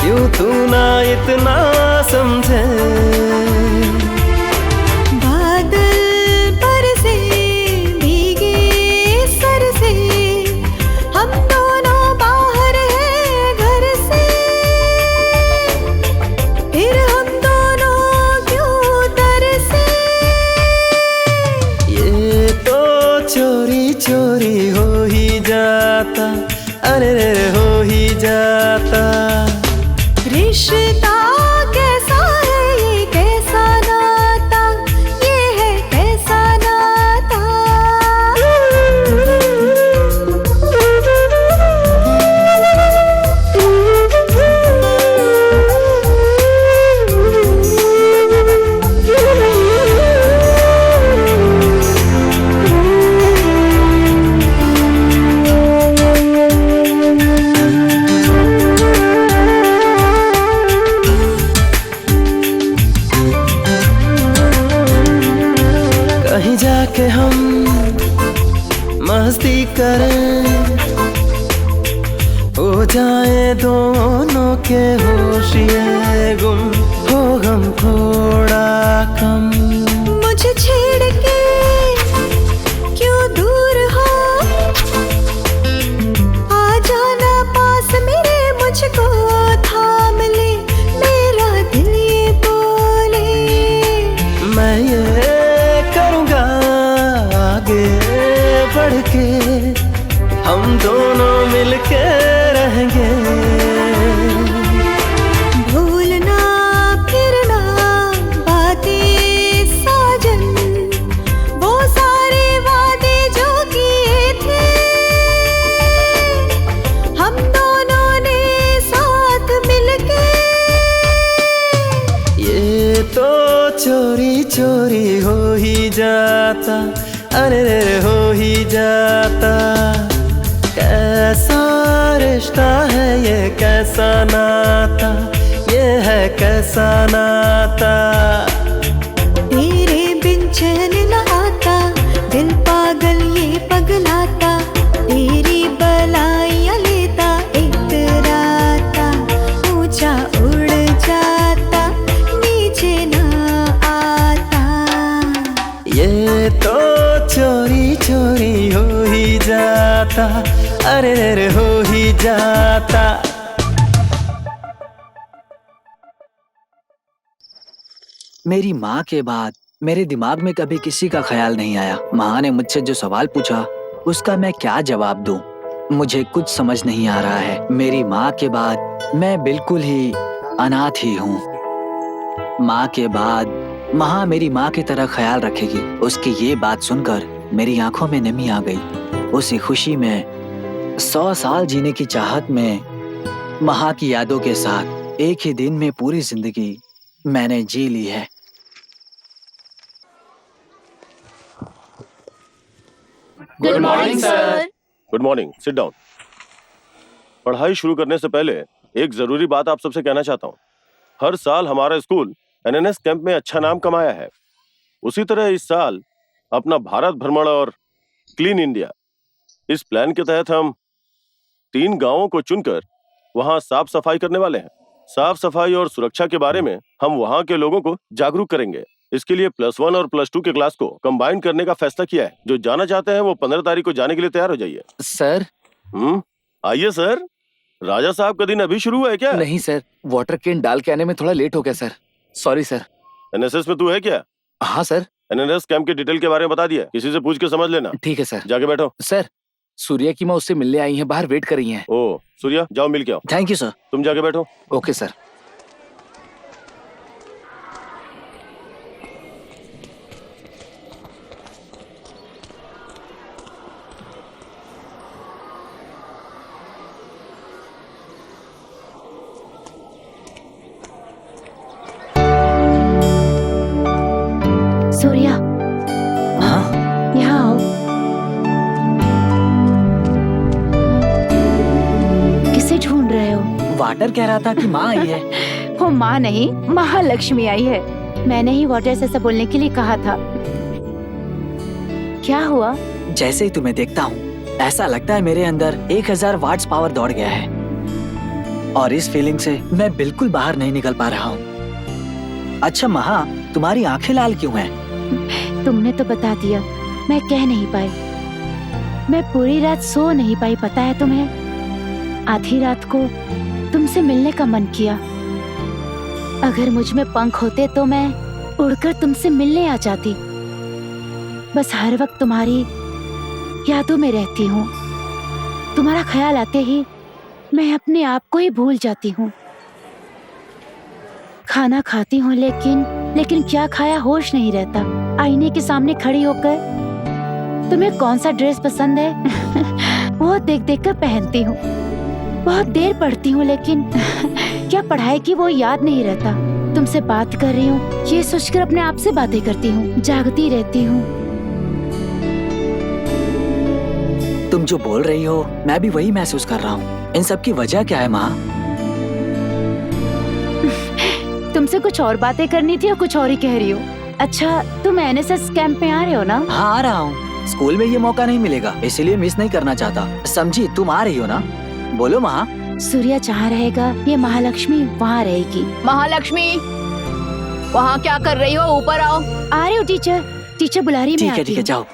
क्यों तू ना इतना समझे। बादल बरसे भीगे सर से, हम दोनों बाहर हैं घर से। फिर हम दोनों क्यों तरसे। ये तो चोरी चोरी हो ही जाता, अरे रे हो ही जाता। रिश्ता कैसा है ये, कैसा नाता ये है, कैसा नाता। कहीं जाके हम मस्ती करें, हो जाए दोनों के होश ये गुम, हो गम थोड़ा कम। मुझे छेड़ के क्यों दूर हो, बढ़ के हम दोनों मिलके रहेंगे। भूलना फिरना बातें साजन, वो सारे वादे जो किए थे हम दोनों ने साथ मिलके। ये तो चोरी चोरी हो ही जाता, अरे रे हो ही जाता। कैसा रिश्ता है ये, कैसा नाता ये है, कैसा नाता। तेरे बिन चैन न आता, दिल पागल ये पगलाता। तेरी बलाइयाँ लेता इतराता, ऊंचा उड़ जाता नीचे ना आता। ये तो चोरी चोरी हो ही जाता, अरे रे हो ही जाता। मेरी माँ के बाद मेरे दिमाग में कभी किसी का ख्याल नहीं आया। माँ ने मुझसे जो सवाल पूछा उसका मैं क्या जवाब दूं? मुझे कुछ समझ नहीं आ रहा है। मेरी माँ के बाद मैं बिल्कुल ही अनाथ ही हूँ। माँ के बाद माँ मेरी माँ की तरह ख्याल रखेगी। उसकी ये बात सुनकर मेरी आंखों में नमी आ गई। उसी खुशी में 100 साल जीने की चाहत में माँ की यादों के साथ एक ही दिन में पूरी जिंदगी मैंने जी ली है। Good morning sir. Good morning, sit down. पढ़ाई शुरू करने से पहले एक जरूरी बात आप सबसे कहना चाहता हूँ। हर साल हमारा स्कूल एनएनएस कैंप में अच्छा नाम कमाया है। उसी तरह इस साल अपना भारत भ्रमण और क्लीन इंडिया, इस प्लान के तहत हम 3 गांवों को चुनकर वहां साफ सफाई करने वाले हैं। साफ सफाई और सुरक्षा के बारे में हम वहां के लोगों को जागरूक करेंगे। इसके लिए +1 और +2 के क्लास को कंबाइन करने का फैसला किया है। जो जाना चाहते हैं वो 15 तारीख को जाने के लिए तैयार हो जाइए। सर। आइए सर। राजा साहब का दिन अभी शुरू हुआ है क्या? नहीं सर, वाटर कैन डाल के आने में थोड़ा लेट हो गया सर। Sorry sir. एनएसएस में तू है क्या? हाँ सर। एनएनएस कैंप के डिटेल के बारे में बता दिया, किसी से पूछ के समझ लेना। ठीक है सर। जाके बैठो। सर, सूर्या की माँ उससे मिलने आई हैं, बाहर वेट कर रही हैं। ओ सूर्या, जाओ मिल के आओ। Thank you sir. तुम जाके बैठो। Okay sir. सूर्या, हाँ? यहाँ आओ। किसे ढूंढ रहे हो? वाटर कह रहा था कि माँ आई है। वो माँ नहीं, महालक्ष्मी आई है। मैंने ही वाटर से बोलने के लिए कहा था। क्या हुआ? जैसे ही तुम्हें देखता हूँ ऐसा लगता है मेरे अंदर 1000 वाट्स पावर दौड़ गया है और इस फीलिंग से मैं बिल्कुल बाहर नहीं निकल पा रहा हूँ। अच्छा महा, तुम्हारी आंखें लाल क्यों हैं? तुमने तो बता दिया, मैं कह नहीं पाई। मैं पूरी रात सो नहीं पाई, पता है तुम्हें? आधी रात को तुमसे मिलने का मन किया। अगर मुझ में पंख होते तो मैं उड़कर तुमसे मिलने आ जाती। बस हर वक्त तुम्हारी यादों में रहती हूँ। तुम्हारा ख्याल आते ही मैं अपने आप को ही भूल जाती हूँ। खाना खाती हूँ लेकिन क्या खाया होश नहीं रहता। आईने के सामने खड़ी होकर तुम्हें कौन सा ड्रेस पसंद है वो देख देख कर पहनती हूँ। बहुत देर पढ़ती हूँ लेकिन क्या पढ़ाई की वो याद नहीं रहता। तुमसे बात कर रही हूँ ये सोचकर अपने आप से बातें करती हूँ, जागती रहती हूँ। तुम जो बोल रही हो मैं भी वही महसूस कर रहा हूँ। इन सब की वजह क्या है माँ? तुमसे कुछ और बातें करनी थी और कुछ और ही कह रही हो। अच्छा, तुम एनएसएस कैंप में आ रहे हो ना? हाँ आ रहा हूँ। स्कूल में ये मौका नहीं मिलेगा इसलिए मिस नहीं करना चाहता। समझी? तुम आ रही हो ना? बोलो माँ। सूर्या जहाँ रहेगा ये महालक्ष्मी वहाँ रहेगी। महालक्ष्मी, वहाँ क्या कर रही हो? ऊपर आओ। आ रही हो टीचर। टीचर बुला रही है। ठीक है जाओ।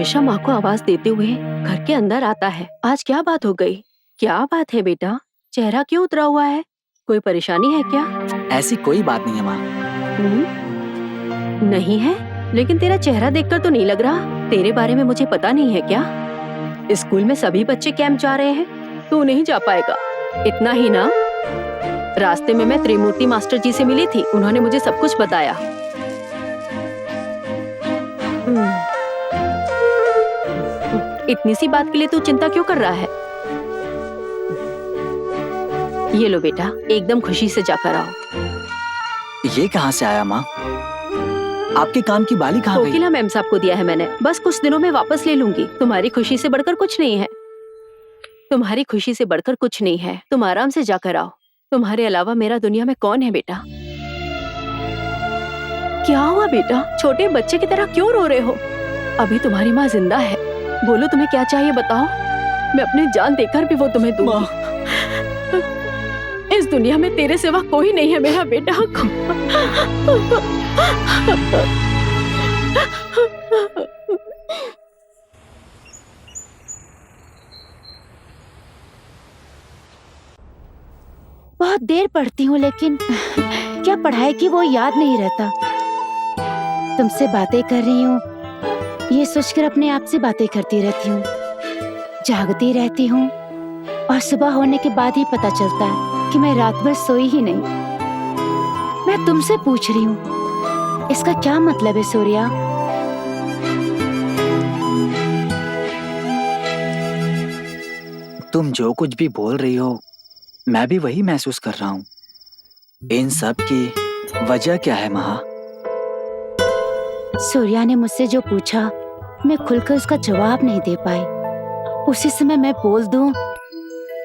हमेशा माँ को आवाज देते हुए घर के अंदर आता है। आज क्या बात हो गई? क्या बात है बेटा? चेहरा क्यों उतरा हुआ है? कोई परेशानी है क्या? ऐसी कोई बात नहीं है माँ। नहीं है, लेकिन तेरा चेहरा देखकर तो नहीं लग रहा। तेरे बारे में मुझे पता नहीं है क्या? स्कूल में सभी बच्चे कैंप जा रहे हैं, तू नहीं जा पाएगा। इतना ही ना, रास्ते में मैं त्रिमूर्ति मास्टर जी से मिली थी, उन्होंने मुझे सब कुछ बताया। इतनी सी बात के लिए तू चिंता क्यों कर रहा है? ये लो बेटा, एकदम खुशी से जाकर आओ। ये कहाँ से आया माँ? आपके कान की बाली कहाँ गई? कोकिला मैम साहब को दिया है मैंने, बस कुछ दिनों में वापस ले लूंगी। तुम्हारी खुशी से बढ़कर कुछ नहीं है, तुम्हारी खुशी से बढ़कर कुछ नहीं है। तुम आराम से जाकर आओ। तुम्हारे अलावा मेरा दुनिया में कौन है बेटा? क्या हुआ बेटा? छोटे बच्चे की तरह क्यों रो रहे हो? अभी तुम्हारी माँ जिंदा है, बोलो तुम्हें क्या चाहिए बताओ, मैं अपनी जान देकर भी वो तुम्हें दूंगी। इस दुनिया में तेरे सिवा कोई नहीं है मेरा बेटा। बहुत देर पढ़ती हूँ, लेकिन क्या पढ़ाई की वो याद नहीं रहता। तुमसे बातें कर रही हूँ, ये सोचकर अपने आप से बातें करती रहती हूँ। जागती रहती हूँ और सुबह होने के बाद ही पता चलता है कि मैं रात भर सोई ही नहीं। मैं तुमसे पूछ रही हूँ, इसका क्या मतलब है सूर्या? तुम जो कुछ भी बोल रही हो, मैं भी वही महसूस कर रहा हूँ। इन सब की वजह क्या है महा? सूर्या ने मुझसे जो पूछा, मैं खुलकर उसका जवाब नहीं दे पाई। उसी समय मैं बोल दूं,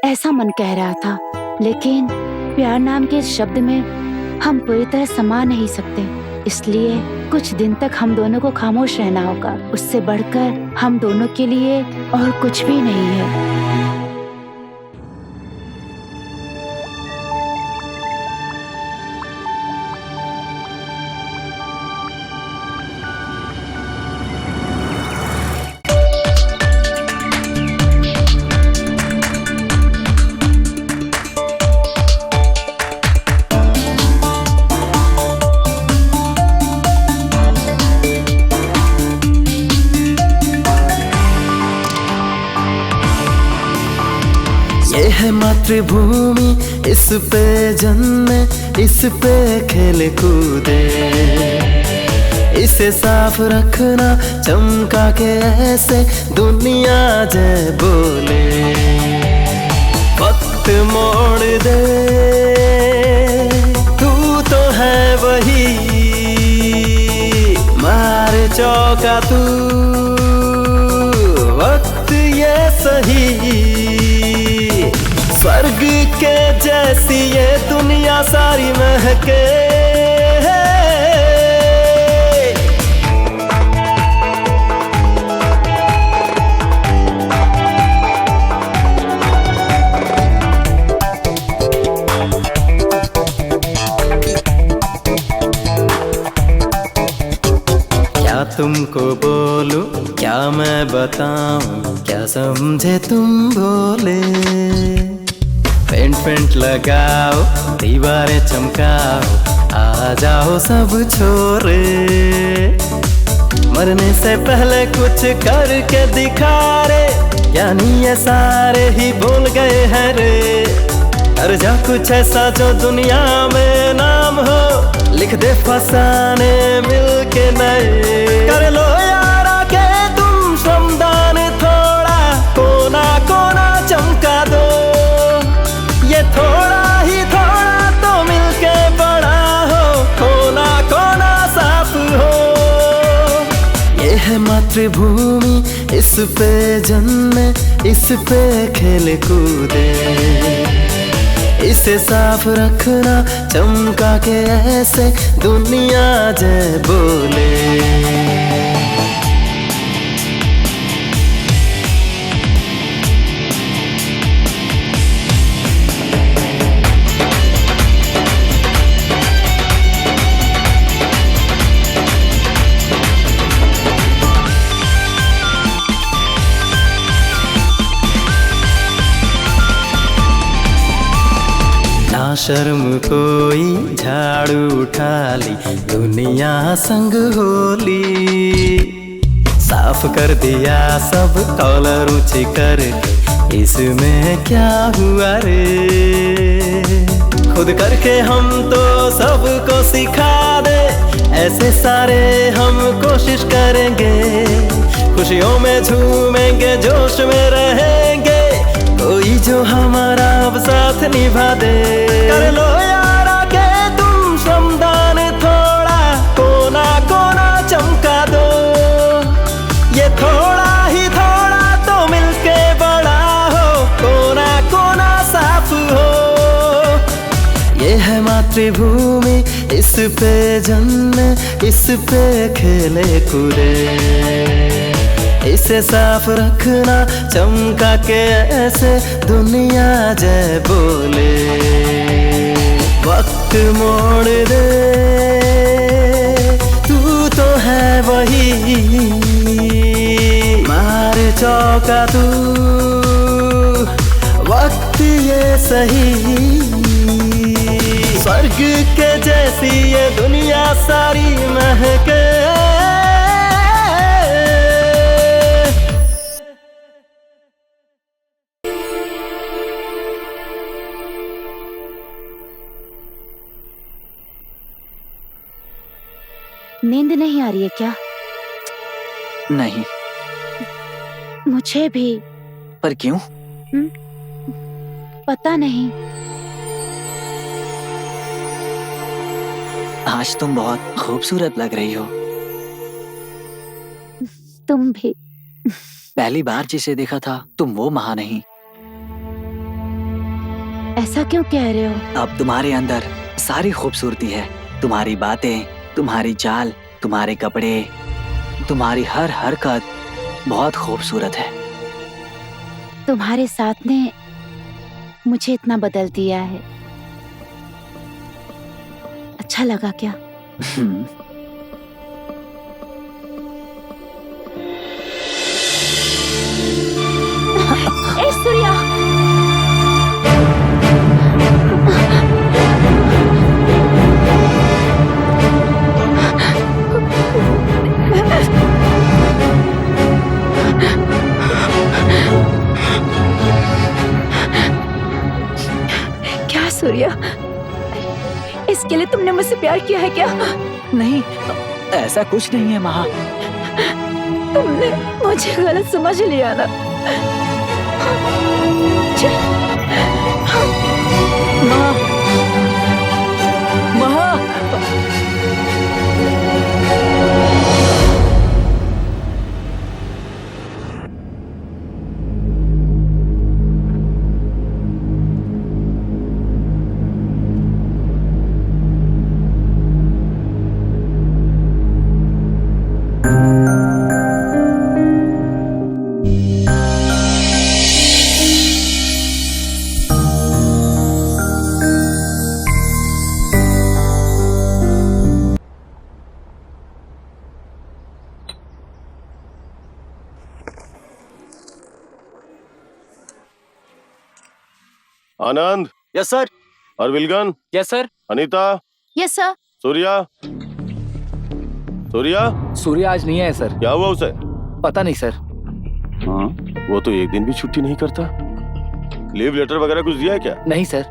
ऐसा मन कह रहा था, लेकिन प्यार नाम के इस शब्द में हम पूरी तरह समा नहीं सकते। इसलिए कुछ दिन तक हम दोनों को खामोश रहना होगा। उससे बढ़कर हम दोनों के लिए और कुछ भी नहीं है। मातृभूमि, इस पे जन्मे, इस पे खेल कूदे, इसे साफ रखना चमका के ऐसे दुनिया जय बोले। वक्त मोड़ दे, तू तो है वही, मार चौका तू, वक्त ये सही। स्वर्ग के जैसी ये दुनिया सारी महके, क्या तुमको बोलूं, क्या मैं बताऊं, क्या समझे तुम बोले। पेंट पेंट लगाओ, दीवारें चमकाओ, आ जाओ सब छोरे। मरने से पहले कुछ करके दिखा रे, यानी ये सारे ही भूल गए हैं रे। कर जा कुछ ऐसा जो दुनिया में नाम हो, लिख दे फसाने मिलके नए। कर लो यार आके तुम श्रमदान थोड़ा, कोना कोना चमका दो। ये थोड़ा ही थोड़ा तो मिलके बड़ा हो, कोना कोना साफ हो। ये है मातृभूमि, इस पे जन्मे, इस पे खेल कूदे, इसे साफ रखना चमका के ऐसे दुनिया जय बोले। शर्म कोई, झाड़ू उठा ली, दुनिया संग होली। साफ कर दिया सब कॉलर ऊंची करके, इसमें क्या हुआ रे। खुद करके हम तो सबको सिखा दे, ऐसे सारे हम कोशिश करेंगे। खुशियों में झूमेंगे, जोश में रहेंगे, कोई जो हमारा अब साथ निभा दे। कर लो यार आगे तुम श्रमदान थोड़ा, कोना कोना चमका दो। ये थोड़ा ही थोड़ा तो मिलके बड़ा हो, कोना कोना साफ हो। ये है मातृभूमि, इस पे जन्मे, इस पे खेले कूदे। इसे साफ रखना चमका के ऐसे, दुनिया जय बोले। वक्त मोड़ दे, तू तो है वही, मार चौका तू, वक्त ये सही। स्वर्ग के जैसी ये दुनिया सारी महके। नींद नहीं आ रही है क्या? नहीं। मुझे भी। पर क्यों? पता नहीं। आज तुम बहुत खूबसूरत लग रही हो। तुम भी। पहली बार जिसे देखा था तुम वो महा नहीं। ऐसा क्यों कह रहे हो? अब तुम्हारे अंदर सारी खूबसूरती है। तुम्हारी बातें, तुम्हारी चाल, तुम्हारे कपड़े, तुम्हारी हर हरकत बहुत खूबसूरत है। तुम्हारे साथ ने मुझे इतना बदल दिया है। अच्छा लगा क्या? ए सूर्या, क्या सूर्या, इसके लिए तुमने मुझसे प्यार किया है क्या? नहीं, ऐसा कुछ नहीं है महा। तुमने मुझे गलत समझ लिया ना। महा, महा। आनंद। Yes sir. और विल्गन। Yes sir. Anita. Yes sir. Surya. Surya. Surya आज नहीं आया सर। क्या हुआ उसे? पता नहीं सर। हाँ, वो तो एक दिन भी छुट्टी नहीं करता। लीव लेटर वगैरह कुछ दिया है क्या? नहीं सर।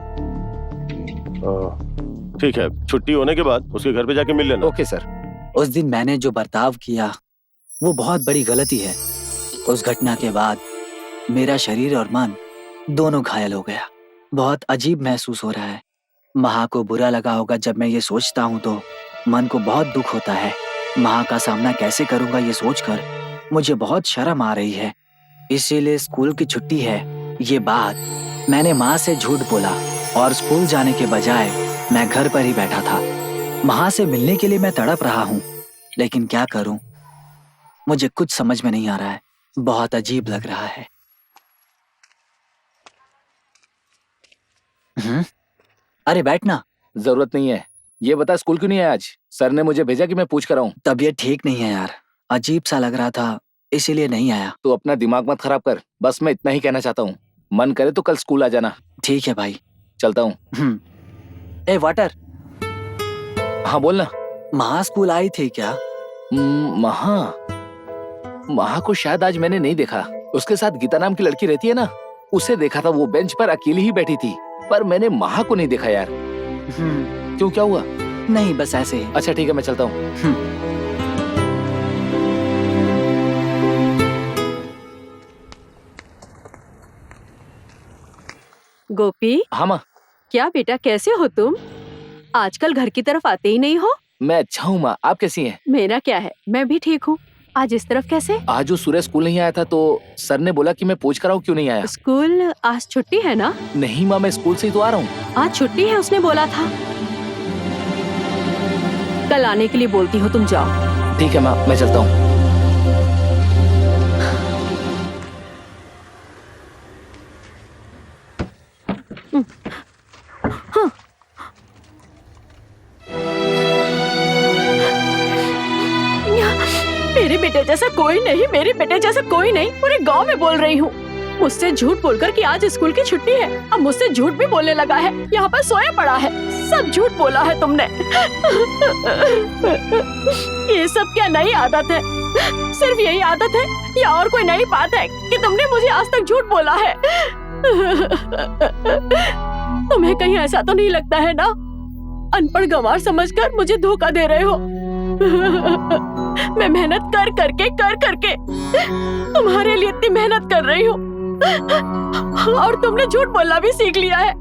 ठीक है, छुट्टी होने के बाद उसके घर पे जाके मिल लेना। Okay sir. उस दिन मैंने जो बर्ताव किया वो बहुत बड़ी गलती है। उस घटना के बाद मेरा शरीर और मन दोनों घायल हो गया। बहुत अजीब महसूस हो रहा है। महा को बुरा लगा होगा जब मैं ये सोचता हूँ, तो मन को बहुत दुख होता है। महा का सामना कैसे करूंगा ये सोचकर मुझे बहुत शर्म आ रही है। इसीलिए स्कूल की छुट्टी है ये बात मैंने माँ से झूठ बोला और स्कूल जाने के बजाय मैं घर पर ही बैठा था। महा से मिलने के लिए मैं तड़प रहा हूँ, लेकिन क्या करूं? मुझे कुछ समझ में नहीं आ रहा है। बहुत अजीब लग रहा है। अरे बैठना। जरूरत नहीं है। ये बता स्कूल क्यों नहीं आया आज? सर ने मुझे भेजा कि मैं पूछ कर आऊं। तबीयत ठीक नहीं है यार, अजीब सा लग रहा था, इसीलिए नहीं आया। तो अपना दिमाग मत खराब कर, बस मैं इतना ही कहना चाहता हूँ। मन करे तो कल स्कूल आ जाना। ठीक है भाई, चलता हूँ। ए वाटर, हाँ बोलना। महा स्कूल आई थी क्या? महा को शायद आज मैंने नहीं देखा। उसके साथ गीता नाम की लड़की रहती है ना, उसे देखा था। वो बेंच पर अकेली ही बैठी थी, पर मैंने महा को नहीं देखा यार। क्यों, क्या हुआ? नहीं, बस ऐसे ही। अच्छा ठीक है, मैं चलता हूँ। गोपी। हाँ माँ। क्या बेटा, कैसे हो तुम? आजकल घर की तरफ आते ही नहीं हो। मैं अच्छा हूँ माँ, आप कैसी हैं? मेरा क्या है, मैं भी ठीक हूँ। आज इस तरफ कैसे? आज वो सूर्य स्कूल नहीं आया था तो सर ने बोला कि मैं पूछ कर आऊँ क्यों नहीं आया। स्कूल आज छुट्टी है ना? नहीं माँ, मैं स्कूल से ही तो आ रहा हूँ। आज छुट्टी है उसने बोला था। कल आने के लिए बोलती हो, तुम जाओ। ठीक है माँ, मैं चलता हूँ। हाँ। मेरे बेटे जैसा कोई नहीं, मेरे बेटे जैसा कोई नहीं। पूरे गांव में बोल रही हूँ। मुझसे झूठ बोलकर कि आज स्कूल की छुट्टी है, अब मुझसे झूठ भी बोलने लगा है। यहाँ पर सोया पड़ा है। सब झूठ बोला है तुमने। ये सब क्या नई आदत है? सिर्फ यही आदत है या और कोई नई बात है कि तुमने मुझे आज तक झूठ बोला है? तुम्हें कहीं ऐसा तो नहीं लगता है ना, अनपढ़ गंवार समझकर मुझे धोखा दे रहे हो? मैं मेहनत कर करके तुम्हारे लिए इतनी मेहनत कर रही हूँ और तुमने झूठ बोलना भी सीख लिया है।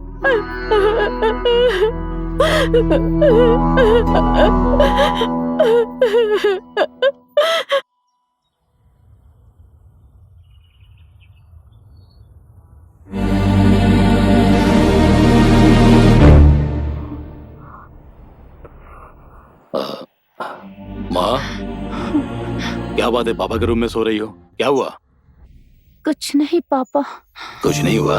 माँ, क्या बात है? पापा के रूम में सो रही हो, क्या हुआ? कुछ नहीं पापा। कुछ नहीं हुआ।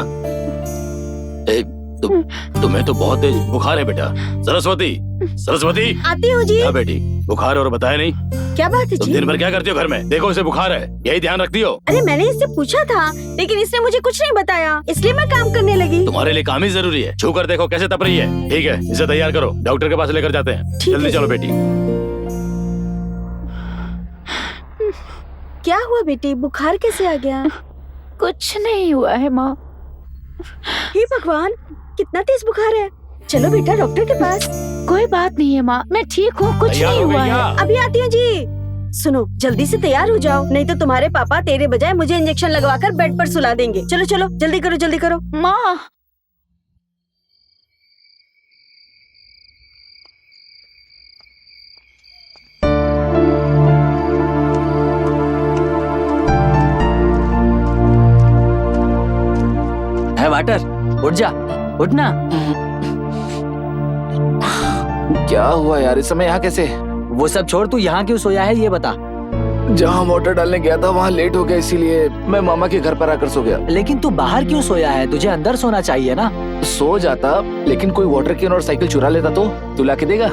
तुम्हें तो बहुत तेज बुखार है बेटा। सरस्वती, सरस्वती। आती हूँ जी। क्या बेटी, बुखार और बताया नहीं? क्या बात है तुम जी? दिन भर क्या करती हो घर में? देखो इसे बुखार है, यही ध्यान रखती हो। अरे मैंने इससे पूछा था, लेकिन इसने मुझे कुछ नहीं बताया, इसलिए मैं काम करने लगी। तुम्हारे लिए काम ही जरूरी है। छू कर देखो कैसे तप रही है। ठीक है, इसे तैयार करो, डॉक्टर के पास लेकर जाते हैं। जल्दी चलो बेटी। क्या हुआ बेटी, बुखार कैसे आ गया? कुछ नहीं हुआ है माँ। हे भगवान, कितना तेज बुखार है। चलो बेटा डॉक्टर के पास। कोई बात नहीं है माँ, मैं ठीक हूँ, कुछ तैयार नहीं हो हुआ गई है। क्या? अभी आती हूँ जी। सुनो, जल्दी से तैयार हो जाओ, नहीं तो तुम्हारे पापा तेरे बजाय मुझे इंजेक्शन लगवाकर बेड पर सुला देंगे। चलो चलो, जल्दी करो जल्दी करो। माँ, है वाटर, उठ जा, उठना। क्या हुआ यार, इस समय यहाँ कैसे? वो सब छोड़, तू यहाँ क्यों सोया है ये बता। जहाँ मोटर डालने गया था वहाँ लेट हो गया, इसीलिए मैं मामा के घर पर आकर सो गया। लेकिन तू बाहर क्यों सोया है? तुझे अंदर सोना चाहिए ना। सो जाता, लेकिन कोई वाटर कैन और साइकिल चुरा लेता तो तू ला के देगा?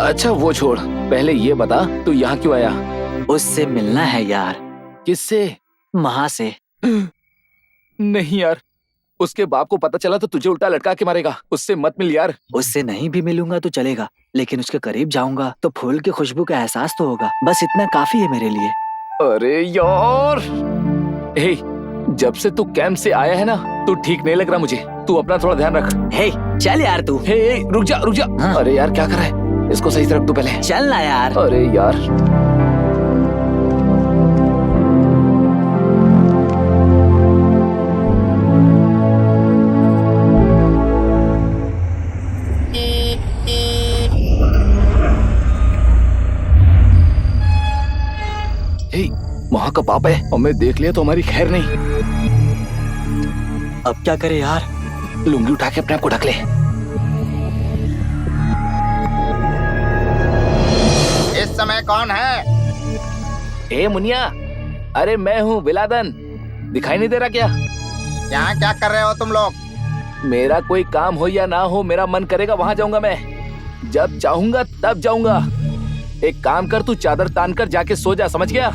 अच्छा वो छोड़, पहले ये बता तू यहाँ क्यों आया? उससे मिलना है यार। किससे? महा से। नहीं यार, उसके बाप को पता चला तो तुझे उल्टा लटका के मारेगा। उससे मत मिल यार। उससे नहीं भी मिलूंगा तो चलेगा, लेकिन उसके करीब जाऊंगा तो फूल की खुशबू का एहसास तो होगा। बस इतना काफी है मेरे लिए। अरे यार, हे, जब से तू कैंप से आया है ना, तू ठीक नहीं लग रहा मुझे। तू अपना थोड़ा ध्यान रख। हे चल यार तू। हे रुक जा रुक जा। हाँ। अरे यार क्या कर रहा है, इसको सही से रख तू पहले। चल ना यार। अरे यार, वहाँ का पाप है, हमें देख लिया तो हमारी खैर नहीं। अब क्या करे यार? लुंगी उठा के अपने आप को ढक ले। इस समय कौन है? ए मुनिया, अरे मैं हूँ बिलादन। दिखाई नहीं दे रहा क्या? यहाँ क्या कर रहे हो तुम लोग? मेरा कोई काम हो या ना हो, मेरा मन करेगा वहाँ जाऊंगा मैं। जब चाहूंगा तब जाऊंगा। एक काम कर, तू चादर तान कर जाके सो जा, समझ गया?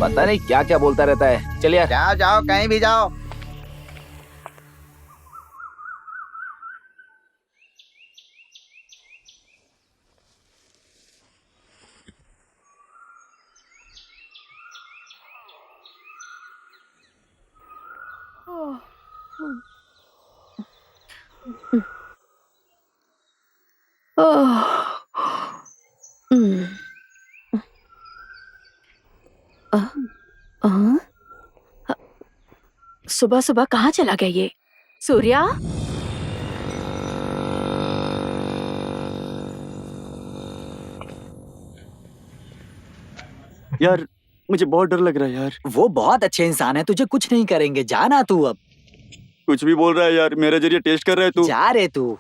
पता नहीं क्या क्या बोलता रहता है। चल यार। जाओ जाओ, कहीं भी जाओ। सुबह सुबह कहाँ चला गया ये सूर्या? यार मुझे बहुत डर लग रहा है यार। वो बहुत अच्छे इंसान है, तुझे कुछ नहीं करेंगे, जाना तू अब। कुछ भी बोल रहा है यार, मेरे जरिए टेस्ट कर रहा है तू। जा रे तू।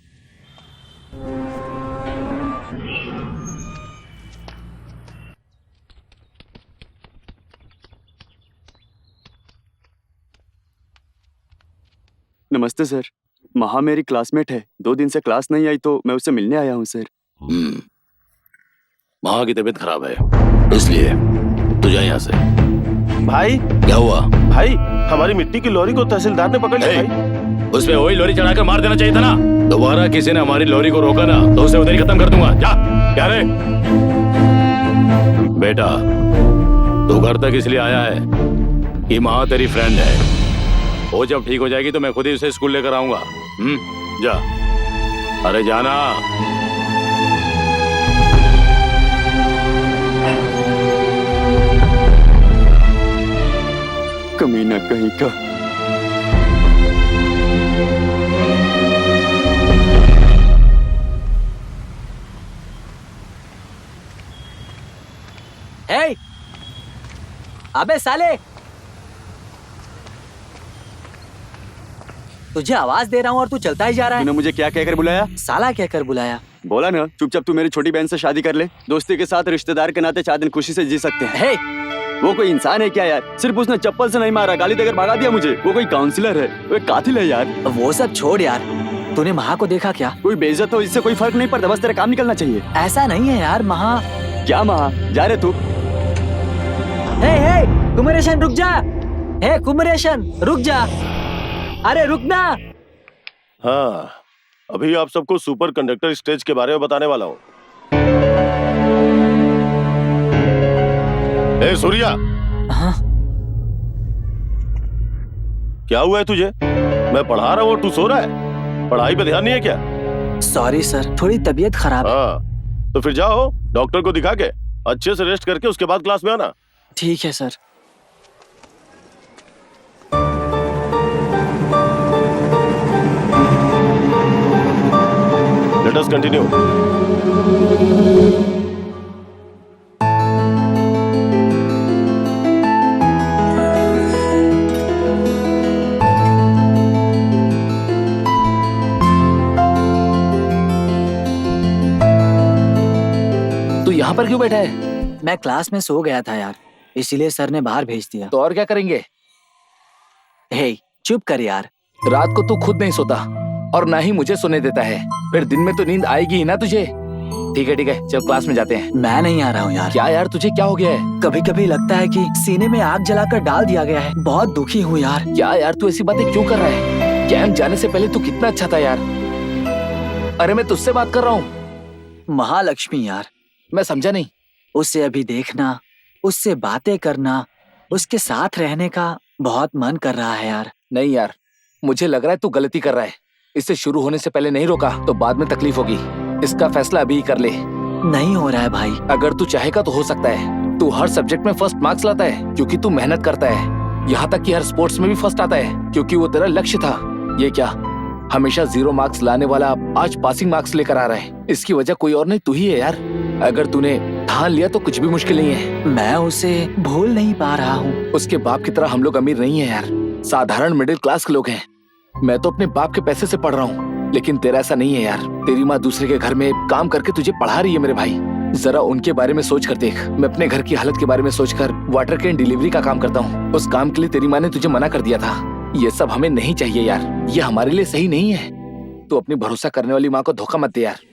नमस्ते सर, महा मेरी क्लासमेट है, 2 दिन से क्लास नहीं आई तो मैं उससे मिलने आया हूँ सर। महा की तबीयत खराब है इसलिए तू जा यहाँ से। भाई क्या हुआ? भाई हमारी मिट्टी की लॉरी को तहसीलदार ने पकड़ लिया भाई। उसमें वही लॉरी चढ़ाकर मार देना चाहिए था ना। दोबारा किसी ने हमारी लॉरी को रोका ना तो उसे उधर ही खत्म कर दूंगा। जा। क्या रे बेटा, तू घर तक इसलिए आया है कि महा तेरी फ्रेंड है। वो जब ठीक हो जाएगी तो मैं खुद ही उसे स्कूल लेकर आऊंगा। जा। अरे जाना। कमीना कहीं का। हे, अबे साले, तुझे आवाज दे रहा हूँ और तू चलता ही जा रहा है। तूने मुझे क्या कहकर बुलाया? साला कहकर बुलाया। बोला ना चुपचाप तू मेरी छोटी बहन से शादी कर ले। दोस्ती के साथ रिश्तेदार के नाते 4 दिन खुशी से जी सकते हैं। वो कोई इंसान है क्या यार? सिर्फ उसने चप्पल से नहीं मारा, गाली देकर भगा दिया मुझे। वो कोई काउंसलर है, वो एक कातिल है यार। वो सब छोड़ यार, तूने महा को देखा क्या? कोई बेइज्जत हो इससे कोई फर्क नहीं पड़ता, बस तेरा काम निकलना चाहिए। ऐसा नहीं है यार। महा क्या महा? जा रहे तू? हे कुमरेशन रुक जा। हे कुमरेशन रुक जा। अरे रुक ना। हाँ, अभी आप सबको सुपर कंडक्टर स्टेज के बारे में बताने वाला हूँ। ए सूर्या। हाँ? क्या हुआ है तुझे? मैं पढ़ा रहा हूँ और तू सो रहा है? पढ़ाई पे ध्यान नहीं है क्या? सॉरी सर, थोड़ी तबीयत खराब है। हाँ, तो फिर जाओ डॉक्टर को दिखा के अच्छे से रेस्ट करके उसके बाद क्लास में आना। ठीक है सर। Let us continue. तू यहाँ पर क्यों बैठा है? मैं क्लास में सो गया था यार, इसीलिए सर ने बाहर भेज दिया। तो और क्या करेंगे? हे चुप कर यार। रात को तू खुद नहीं सोता और ना ही मुझे सोने देता है, फिर दिन में तो नींद आएगी ही ना तुझे। ठीक है चल क्लास में जाते हैं। मैं नहीं आ रहा हूँ यार। क्या यार तुझे क्या हो गया है? कभी कभी लगता है कि सीने में आग जलाकर डाल दिया गया है। बहुत दुखी हूँ यार। क्या यार तू ऐसी बातें क्यों कर रहा है? कैंप जाने से पहले तू कितना अच्छा था यार। अरे मैं तुझसे बात कर रहा हूँ। महालक्ष्मी यार। मैं समझा नहीं। उसे अभी देखना, उससे बातें करना, उसके साथ रहने का बहुत मन कर रहा है यार। नहीं यार, मुझे लग रहा है तू गलती कर रहा है। इसे शुरू होने से पहले नहीं रोका तो बाद में तकलीफ होगी। इसका फैसला अभी ही कर ले। नहीं हो रहा है भाई। अगर तू चाहेगा तो हो सकता है। तू हर सब्जेक्ट में फर्स्ट मार्क्स लाता है क्योंकि तू मेहनत करता है। यहाँ तक कि हर स्पोर्ट्स में भी फर्स्ट आता है क्योंकि वो तेरा लक्ष्य था। ये क्या, हमेशा 0 मार्क्स लाने वाला आज पासिंग मार्क्स लेकर आ रहा है। इसकी वजह कोई और नहीं, तू ही है यार। अगर तूने ठान लिया तो कुछ भी मुश्किल नहीं है। मैं उसे भूल नहीं पा रहा हूँ। उसके बाप की तरह हम लोग अमीर नहीं है यार, साधारण मिडिल क्लास के लोग हैं। मैं तो अपने बाप के पैसे से पढ़ रहा हूँ, लेकिन तेरा ऐसा नहीं है यार। तेरी माँ दूसरे के घर में काम करके तुझे पढ़ा रही है मेरे भाई। जरा उनके बारे में सोच कर देख। मैं अपने घर की हालत के बारे में सोचकर वाटर कैन डिलीवरी का काम करता हूँ। उस काम के लिए तेरी माँ ने तुझे मना कर दिया था। ये सब हमें नहीं चाहिए यार, ये हमारे लिए सही नहीं है। तू अपनी भरोसा करने वाली माँ को धोखा मत दे यार।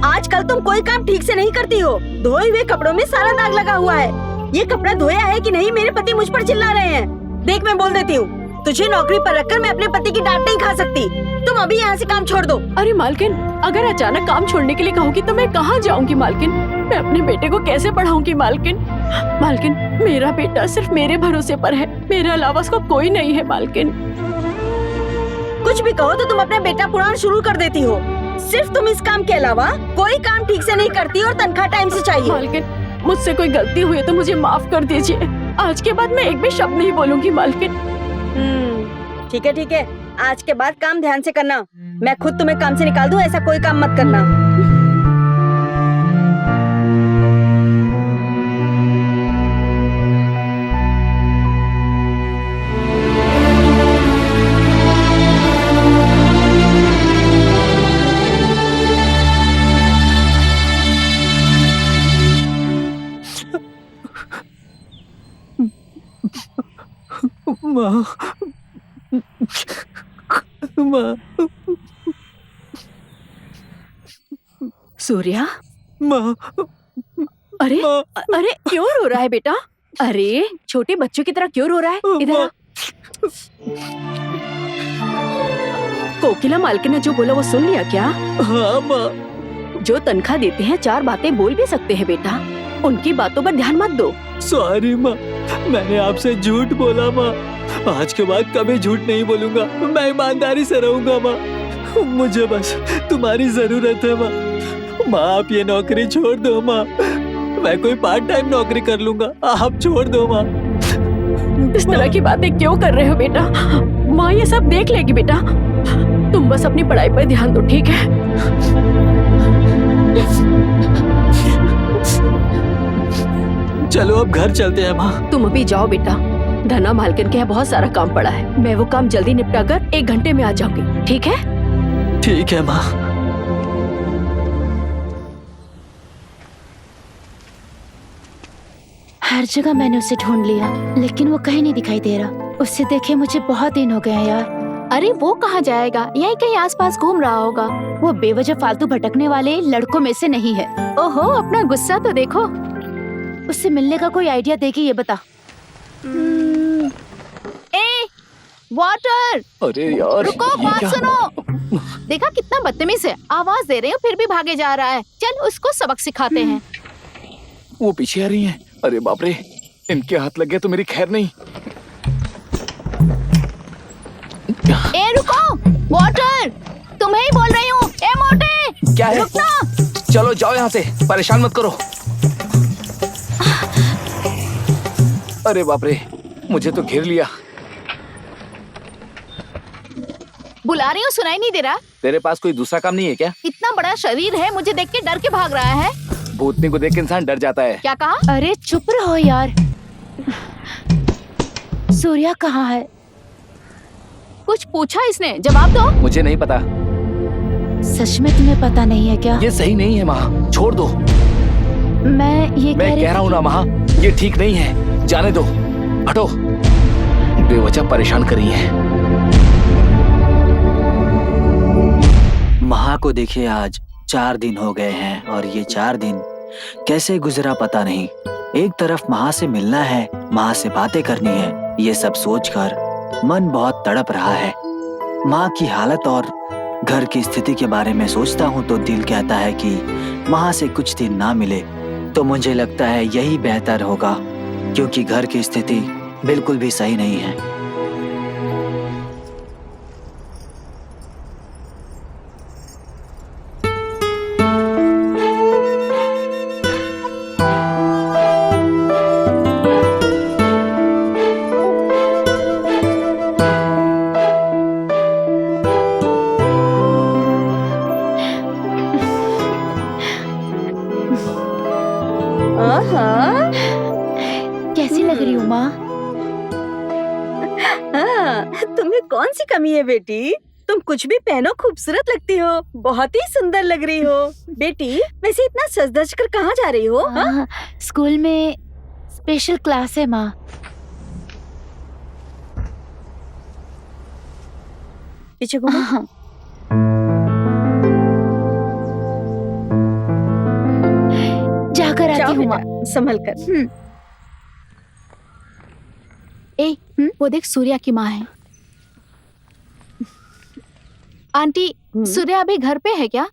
आजकल तुम कोई काम ठीक से नहीं करती हो। धोए हुए कपड़ों में सारा दाग लगा हुआ है। ये कपड़ा धोया है कि नहीं, मेरे पति मुझ पर चिल्ला रहे हैं। देख मैं बोल देती हूँ, तुझे नौकरी पर रखकर मैं अपने पति की डांट नहीं खा सकती। तुम अभी यहाँ से काम छोड़ दो। अरे मालकिन, अगर अचानक काम छोड़ने के लिए कहोगी तो मैं कहाँ जाऊंगी मालकिन? मैं अपने बेटे को कैसे पढ़ाऊंगी मालकिन? मालकिन, मेरा बेटा सिर्फ मेरे भरोसे पर है, मेरे अलावा उसका कोई नहीं है मालकिन। कुछ भी कहो तो तुम अपना बेटा पुराण शुरू कर देती हो। सिर्फ तुम इस काम के अलावा कोई काम ठीक से नहीं करती और तनख्वाह टाइम से चाहिए। मालकिन, मुझसे कोई गलती हुई तो मुझे माफ कर दीजिए। आज के बाद मैं एक भी शब्द नहीं बोलूंगी मालकिन। ठीक है ठीक है, आज के बाद काम ध्यान से करना। मैं खुद तुम्हें काम से निकाल दूं, ऐसा कोई काम मत करना। माँ, माँ, सूर्या, माँ, अरे अरे क्यों रो रहा है बेटा? अरे छोटे बच्चों की तरह क्यों रो रहा है? इधर आ। कोकिला मालकिन ने जो बोला वो सुन लिया क्या? हाँ माँ। जो तनख्वाह देते हैं 4 बातें बोल भी सकते हैं बेटा, उनकी बातों पर ध्यान मत दो। सॉरी माँ, मैंने आपसे झूठ बोला माँ। आज के बाद कभी झूठ नहीं बोलूंगा, मैं ईमानदारी से रहूंगा माँ। मुझे बस तुम्हारी जरूरत है माँ। माँ आप ये नौकरी छोड़ दो माँ, मैं कोई पार्ट टाइम नौकरी कर लूंगा, आप छोड़ दो माँ। इस तरह की बातें क्यों कर रहे हो बेटा? माँ ये सब देख लेगी बेटा। तुम बस अपनी पढ़ाई पर ध्यान दो, ठीक है? चलो अब घर चलते हैं माँ। तुम अभी जाओ बेटा, धना मालकिन के यहाँ बहुत सारा काम पड़ा है। मैं वो काम जल्दी निपटा कर 1 घंटे में आ जाऊंगी, ठीक है? ठीक है माँ। हर जगह मैंने उसे ढूंढ लिया, लेकिन वो कहीं नहीं दिखाई दे रहा। उससे देखे मुझे बहुत दिन हो गए हैं यार। अरे वो कहाँ जाएगा, यहीं कहीं आसपास घूम रहा होगा। वो बेवजह फालतू भटकने वाले लड़कों में से नहीं है। ओहो, अपना गुस्सा तो देखो। उससे मिलने का कोई आइडिया देगी ये बता। ए, वाटर! अरे यार, रुको, बात सुनो। देखा कितना बदतमीज है, आवाज दे रहे हो फिर भी भागे जा रहा है। चल उसको सबक सिखाते हैं। वो पीछे आ रही हैं। अरे बाप रे, इनके हाथ लग गए तो मेरी खैर नहीं। ए रुको, वाटर! तुम्हें ही बोल रही हूँ। ए मोटे, क्या है? रुकना। चलो जाओ यहाँ से, परेशान मत करो। अरे बाप रे, मुझे तो घेर लिया। बुला रही हूँ, सुनाई नहीं दे रहा? तेरे पास कोई दूसरा काम नहीं है क्या? इतना बड़ा शरीर है, मुझे देख के डर के भाग रहा है। भूतनी को देख के इंसान डर जाता है। क्या कहा? अरे चुप रहो यार। सूर्या कहाँ है? कुछ पूछा इसने, जवाब दो। मुझे नहीं पता। सच में तुम्हें पता नहीं है क्या? ये सही नहीं है माँ, छोड़ दो। मैं कह रहा हूँ ना माँ, ये ठीक नहीं है, जाने दो, हटो। बेवजह परेशान कर रही है। महा को देखिए आज 4 दिन हो गए हैं और ये 4 दिन कैसे गुजरा पता नहीं। एक तरफ महा से मिलना है, महा से बातें करनी है, ये सब सोचकर मन बहुत तड़प रहा है। माँ की हालत और घर की स्थिति के बारे में सोचता हूँ तो दिल कहता है कि महा से कुछ दिन ना मिले तो मुझे लगता है यही बेहतर होगा, क्योंकि घर की स्थिति बिल्कुल भी सही नहीं है। कैसी लग रही हूँ माँ? तुम्हें कौन सी कमी है बेटी? तुम कुछ भी पहनो खूबसूरत लगती हो, बहुत ही सुंदर लग रही हो। बेटी वैसे इतना सज धज कर कहाँ जा रही हो? हाँ? स्कूल में स्पेशल क्लास है माँ। पीछे घूमो। जाकर आती हूँ माँ, संभल कर। ए, वो देख सूर्या की माँ है। आंटी सूर्य अभी घर पे है क्या?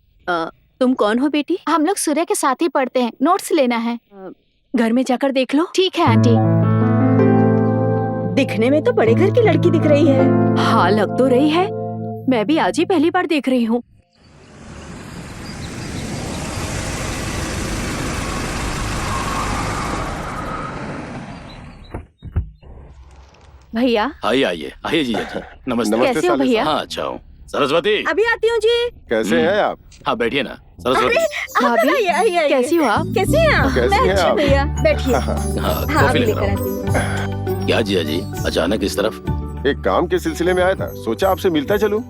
तुम कौन हो बेटी? हम लोग सूर्य के साथ ही पढ़ते हैं, नोट्स लेना है। घर में जाकर देख लो। ठीक है आंटी। दिखने में तो बड़े घर की लड़की दिख रही है। हाँ लग तो रही है, मैं भी आज ही पहली बार देख रही हूँ। भैया आइए आइए आइए जी नमस्ते। कैसे हो भैया? हाँ अच्छा हूँ। सरस्वती अभी आती हूँ जी। कैसे हैं आप? हाँ बैठिए ना सरस्वती। भाभी कैसी हो आप? कैसे हैं आप? कैसी मैं हैं अच्छी आप? भैया, बैठिए। हाँ हाँ कॉफी अभी लेकर लेकर आऊँ। आती हूँ। क्या जिया जी अचानक इस तरफ? एक काम के सिलसिले में आया था, सोचा आपसे मिलता चलूं।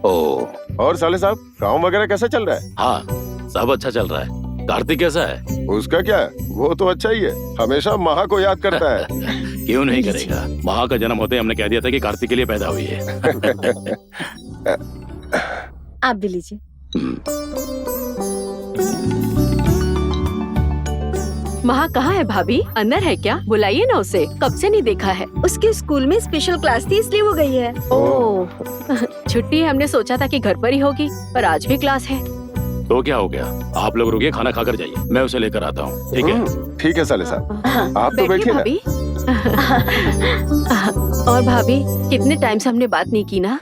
ओह और साले साहब, काम वगैरह कैसा चल रहा है? हाँ सब अच्छा चल रहा है। कार्तिक कैसा है? उसका क्या है, वो तो अच्छा ही है, हमेशा महा को याद करता है। क्यों नहीं करेगा? महा का जन्म होते ही हमने कह दिया था कि कार्तिक के लिए पैदा हुई है। आप भी लीजिए। महा कहाँ है भाभी? अंदर है क्या? बुलाइए ना उसे, कब से नहीं देखा है। उसके स्कूल में स्पेशल क्लास थी इसलिए वो गई है। ओह छुट्टी है, हमने सोचा था कि घर पर ही होगी, पर आज भी क्लास है। तो क्या हो गया? आप लोग रुकिए, खाना खाकर जाइए, मैं उसे लेकर आता हूँ। ठीक है? ठीक है साले साहब, आप तो बैठिए ना। भाभी। और भाभी कितने टाइम से हमने बात नहीं की ना।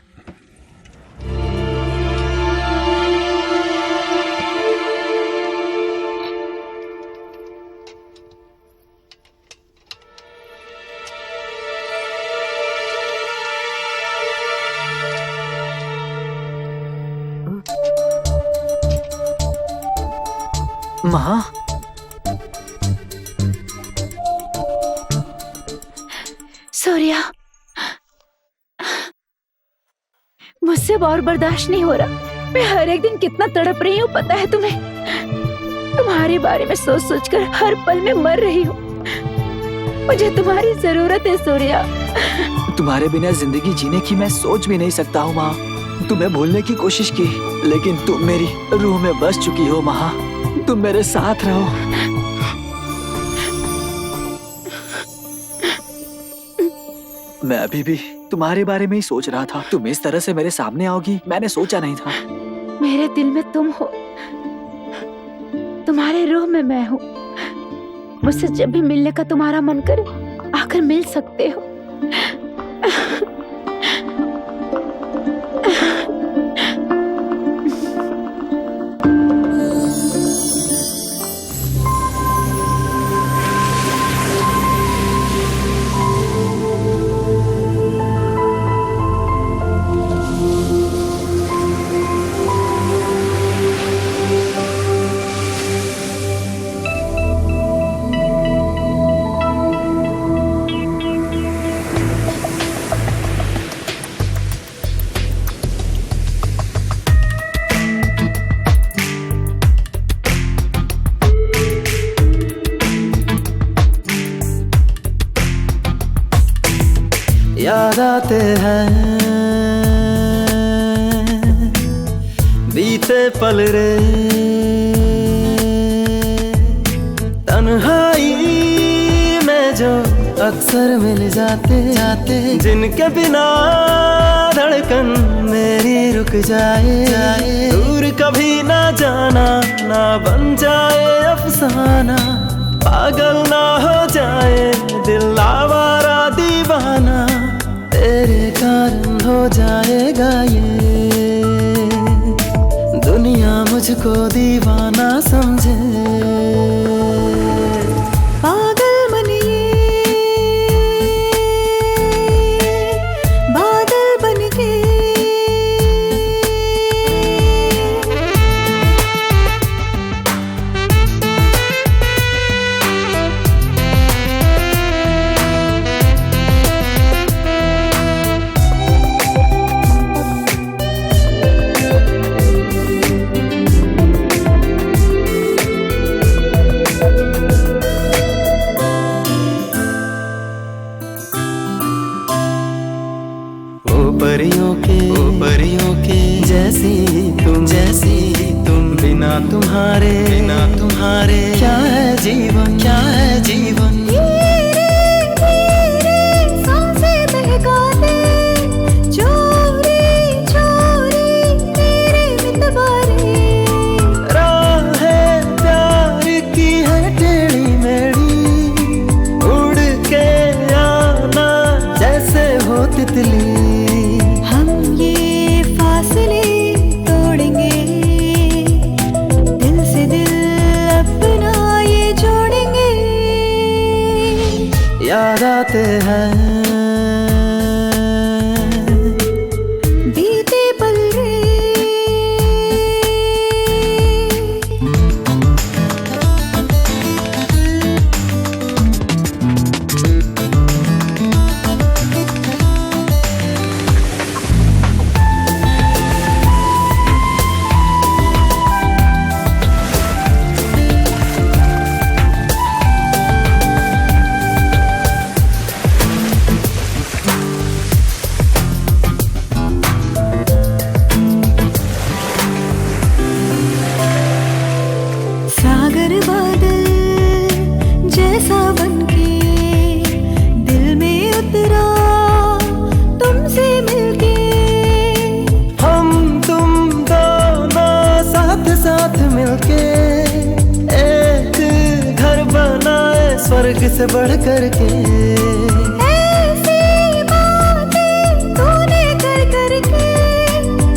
महा सूर्या, मुझसे और बर्दाश्त नहीं हो रहा। मैं हर एक दिन कितना तड़प रही हूँ पता है तुम्हें? तुम्हारे बारे में सोच सोच कर हर पल में मर रही हूँ। मुझे तुम्हारी जरूरत है सूर्या। तुम्हारे बिना जिंदगी जीने की मैं सोच भी नहीं सकता हूँ माँ। तुम्हें भूलने की कोशिश की, लेकिन तुम मेरी रूह में बस चुकी हो महा। तुम मेरे साथ रहो। मैं अभी भी तुम्हारे बारे में ही सोच रहा था। तुम इस तरह से मेरे सामने आओगी मैंने सोचा नहीं था। मेरे दिल में तुम हो, तुम्हारे रूह में मैं हूँ। मुझसे जब भी मिलने का तुम्हारा मन करे आकर मिल सकते हो। याद आते हैं बीते पल रे, तन्हाई में जो अक्सर मिल जाते जाते, जिनके बिना धड़कन मेरी रुक जाए। दूर कभी ना जाना, ना बन जाए अफसाना, पागल ना हो जाए दिल आवारा दीवाना। तेरे कारण हो जाएगा ये दुनिया, मुझको दीवाना समझे। पागल मन ये बादल बन के, परियों के जैसी तुम बिना तुम्हारे क्या है जीवन, क्या है जीवन। सांसें बहका दे, चोरी चोरी रे, स्वर्ग से बढ़ कर के। ऐसी बातें तूने कर कर के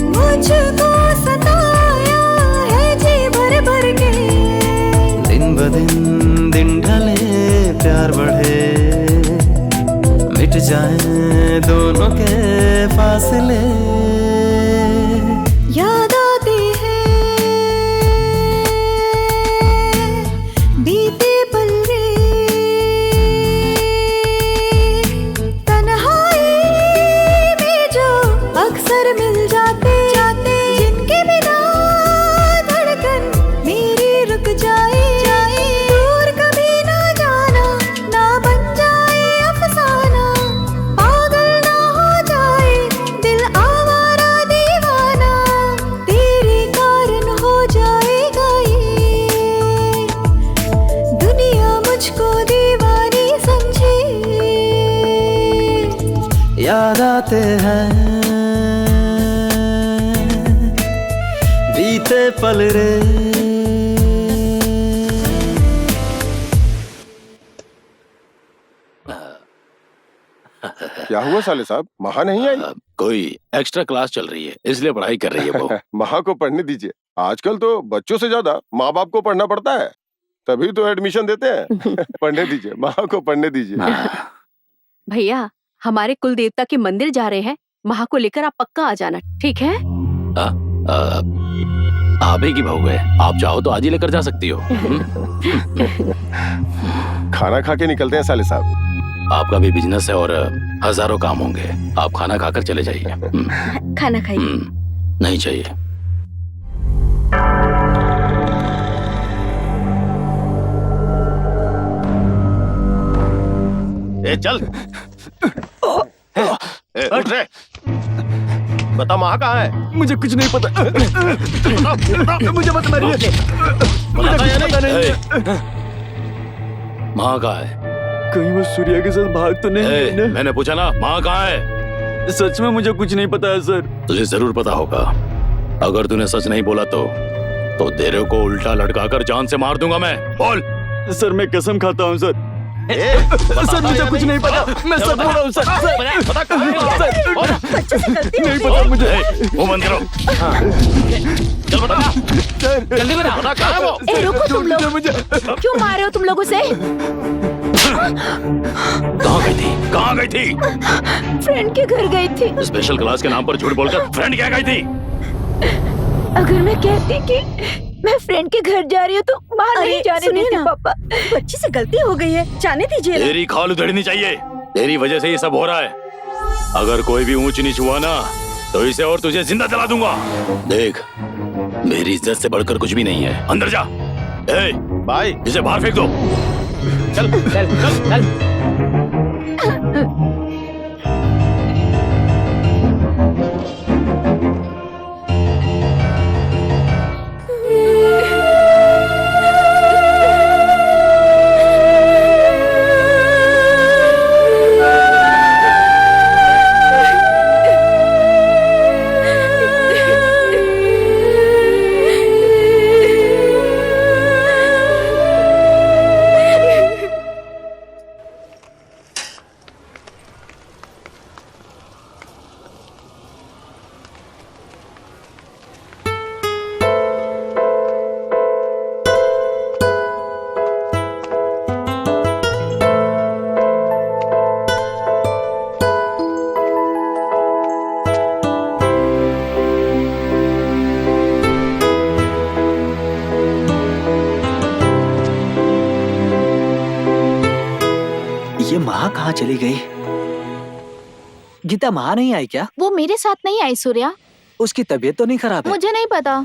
मुझको सताया है जी भर भर के। दिन ब दिन दिन ढले प्यार बढ़े, मिट जाए दोनों के फासले। याद आती है बीते पल रे, तन्हाई में जो अक्सर मिल जाते जाते, जिनके बिना धड़कन मेरी रुक जाए। दूर कभी ना जाना, ना बन जाए अफसाना, पागल ना हो जाए दिल आवारा दीवाना, तेरे कारण हो जाएगा ये दुनिया मुझको दीवानी समझे। याद आते हैं बीते पल रे। क्या हुआ साले साहब, महा नहीं आई? कोई एक्स्ट्रा क्लास चल रही है इसलिए पढ़ाई कर रही है वो। महा को पढ़ने दीजिए, आजकल तो बच्चों से ज्यादा माँ बाप को पढ़ना पड़ता है, तभी तो एडमिशन देते हैं। पढ़ने दीजिए, महा को पढ़ने दीजिए। भैया हमारे कुल देवता के मंदिर जा रहे हैं, महा को लेकर आप पक्का आ जाना, ठीक है? आप ही की बहू है, आप चाहो तो आज ही लेकर जा सकती हो। खाना खा के निकलते हैं साले साहब। आपका भी बिजनेस है और हजारों काम होंगे, आप खाना खाकर चले जाइए। खाना खाइए। नहीं चाहिए। ए चल, उठ रे। बता महा कहाँ है? मुझे कुछ नहीं पता। मुझे मत मारिए। बताता या नहीं? माँ कहाँ है? कहीं वो सूर्या के साथ भाग तो नहीं है ना? मैंने पूछा ना, माँ कहाँ है? सच में मुझे कुछ नहीं पता है सर। तुझे जरूर पता होगा, अगर तूने सच नहीं बोला तो तेरे को उल्टा लटकाकर जान से मार दूंगा मैं। बोल। सर मैं कसम खाता हूँ सर। सर मुझे कुछ नहीं पता, मैं सच बोल रहा हूँ सर। बच्चों से गलती नहीं पता मुझे। वो बंद करो। चल बता। जल्दी बता कहाँ है वो? ए, रुको तुम लोग, क्यों मार रहे हो तुम लोग उसे? कहाँ गई थी? कहाँ गई थी? फ्रेंड के घर गई थी। स्पेशल क्लास के नाम पर झूठ बोलकर फ्रेंड क्या गई थी? अगर मैं कहती कि मैं फ्रेंड के घर जा रही हूँ तो बाहर नहीं जाने देते पापा। बच्ची से गलती हो गई है, जाने दीजिए। तेरी खाल उधड़नी चाहिए, तेरी वजह से ये सब हो रहा है। अगर कोई भी ऊंच नीच हुआ ना तो इसे और तुझे जिंदा जला दूंगा। देख, मेरी इज्जत से बढ़कर कुछ भी नहीं है। अंदर जा। ए, भाई इसे बाहर फेंक दो। चल चल चल चल। ये महा कहाँ चली गई? गीता महा नहीं आई क्या? वो मेरे साथ नहीं आई सूर्या। उसकी तबीयत तो नहीं खराब है? मुझे नहीं पता।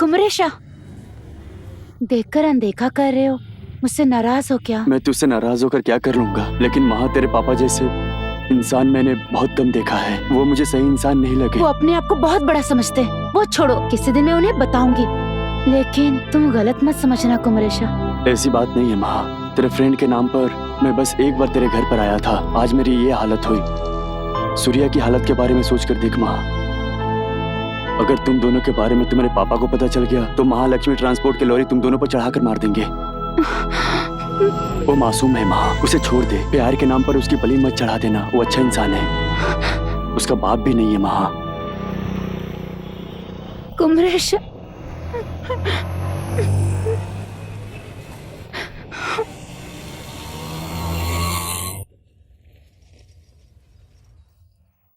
कुमरेशा, देखकर अनदेखा कर रहे हो, मुझसे नाराज हो क्या? मैं तुझसे नाराज होकर क्या कर लूंगा, लेकिन महा तेरे पापा जैसे इंसान मैंने बहुत कम देखा है। वो मुझे सही इंसान नहीं लगे। वो अपने आप को बहुत बड़ा समझते हैं। वो छोड़ो, किसी दिन मैं उन्हें बताऊंगी, लेकिन तुम गलत मत समझना कुमरेशा। ऐसी बात नहीं है महा, तेरे फ्रेंड के नाम पर मैं बस एक बार तेरे घर पर आया था, आज मेरी ये हालत हुई। सूर्या की हालत के बारे में सोचकर देख माँ, अगर तुम दोनों के बारे में तुम्हारे पापा को पता चल गया तो महालक्ष्मी ट्रांसपोर्ट के लॉरी तुम दोनों पर चढ़ाकर मार देंगे। वो मासूम है माँ, उसे छोड़ दे। प्यार के नाम पर उसकी बलि मत चढ़ा देना, वो अच्छा इंसान है, उसका बाप भी नहीं है माँ। कुमरेश,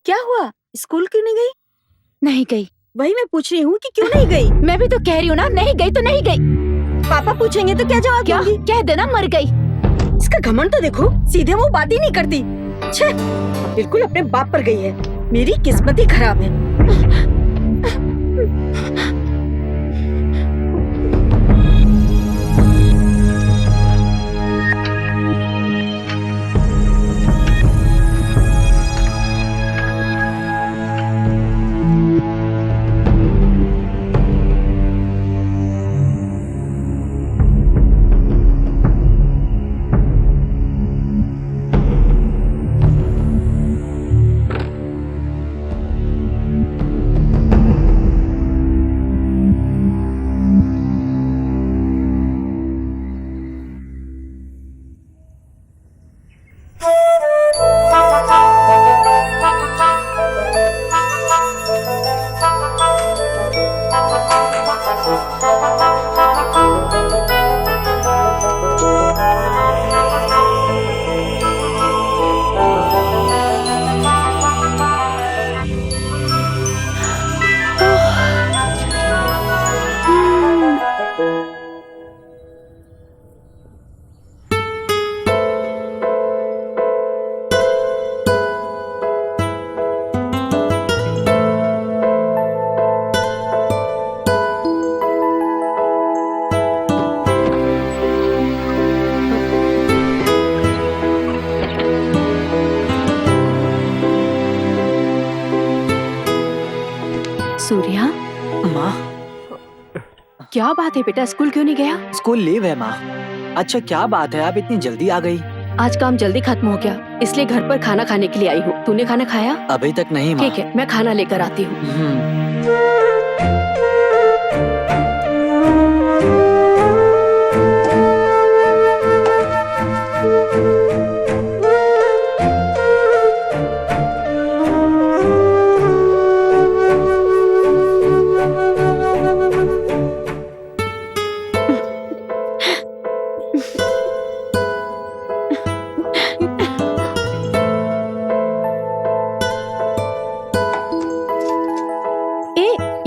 क्या हुआ? स्कूल क्यों नहीं गई? नहीं गई। वही मैं पूछ रही हूँ कि क्यों नहीं गई। मैं भी तो कह रही हूँ ना, नहीं गई तो नहीं गई। पापा पूछेंगे तो क्या जवाब दूंगी? कह देना मर गई। इसका घमंड तो देखो, सीधे मुंह बात ही नहीं करती। छे, बिल्कुल अपने बाप पर गई है। मेरी किस्मत ही खराब है। सूर्या, माँ, क्या बात है बेटा, स्कूल क्यों नहीं गया? स्कूल लीव है माँ। अच्छा क्या बात है, आप इतनी जल्दी आ गई? आज काम जल्दी खत्म हो गया, इसलिए घर पर खाना खाने के लिए आई हूँ। तूने खाना खाया? अभी तक नहीं माँ। ठीक है, मैं खाना लेकर आती हूँ।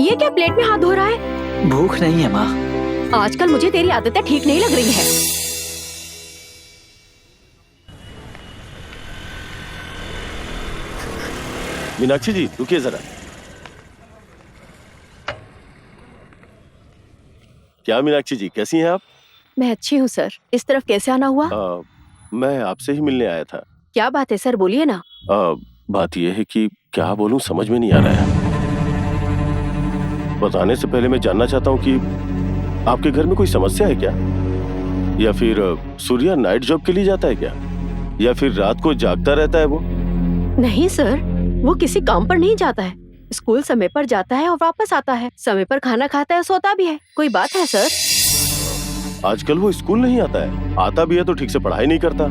ये क्या प्लेट में हाथ धो रहा है? भूख नहीं है माँ। आजकल मुझे तेरी आदतें ठीक नहीं लग रही है। मीनाक्षी जी रुकिए जरा। क्या मीनाक्षी जी कैसी हैं आप? मैं अच्छी हूँ सर। इस तरफ कैसे आना हुआ? मैं आपसे ही मिलने आया था। क्या बात है सर, बोलिए ना। बात यह है कि क्या बोलूं समझ में नहीं आ रहा है। बताने से पहले मैं जानना चाहता हूँ कि आपके घर में कोई समस्या है क्या, या फिर सूर्या नाइट जॉब के लिए जाता है क्या, या फिर रात को जागता रहता है वो? नहीं सर, वो किसी काम पर नहीं जाता है। स्कूल समय पर जाता है और वापस आता है, समय पर खाना खाता है, सोता भी है। कोई बात है सर? आजकल वो स्कूल नहीं आता है, आता भी है तो ठीक से पढ़ाई नहीं करता,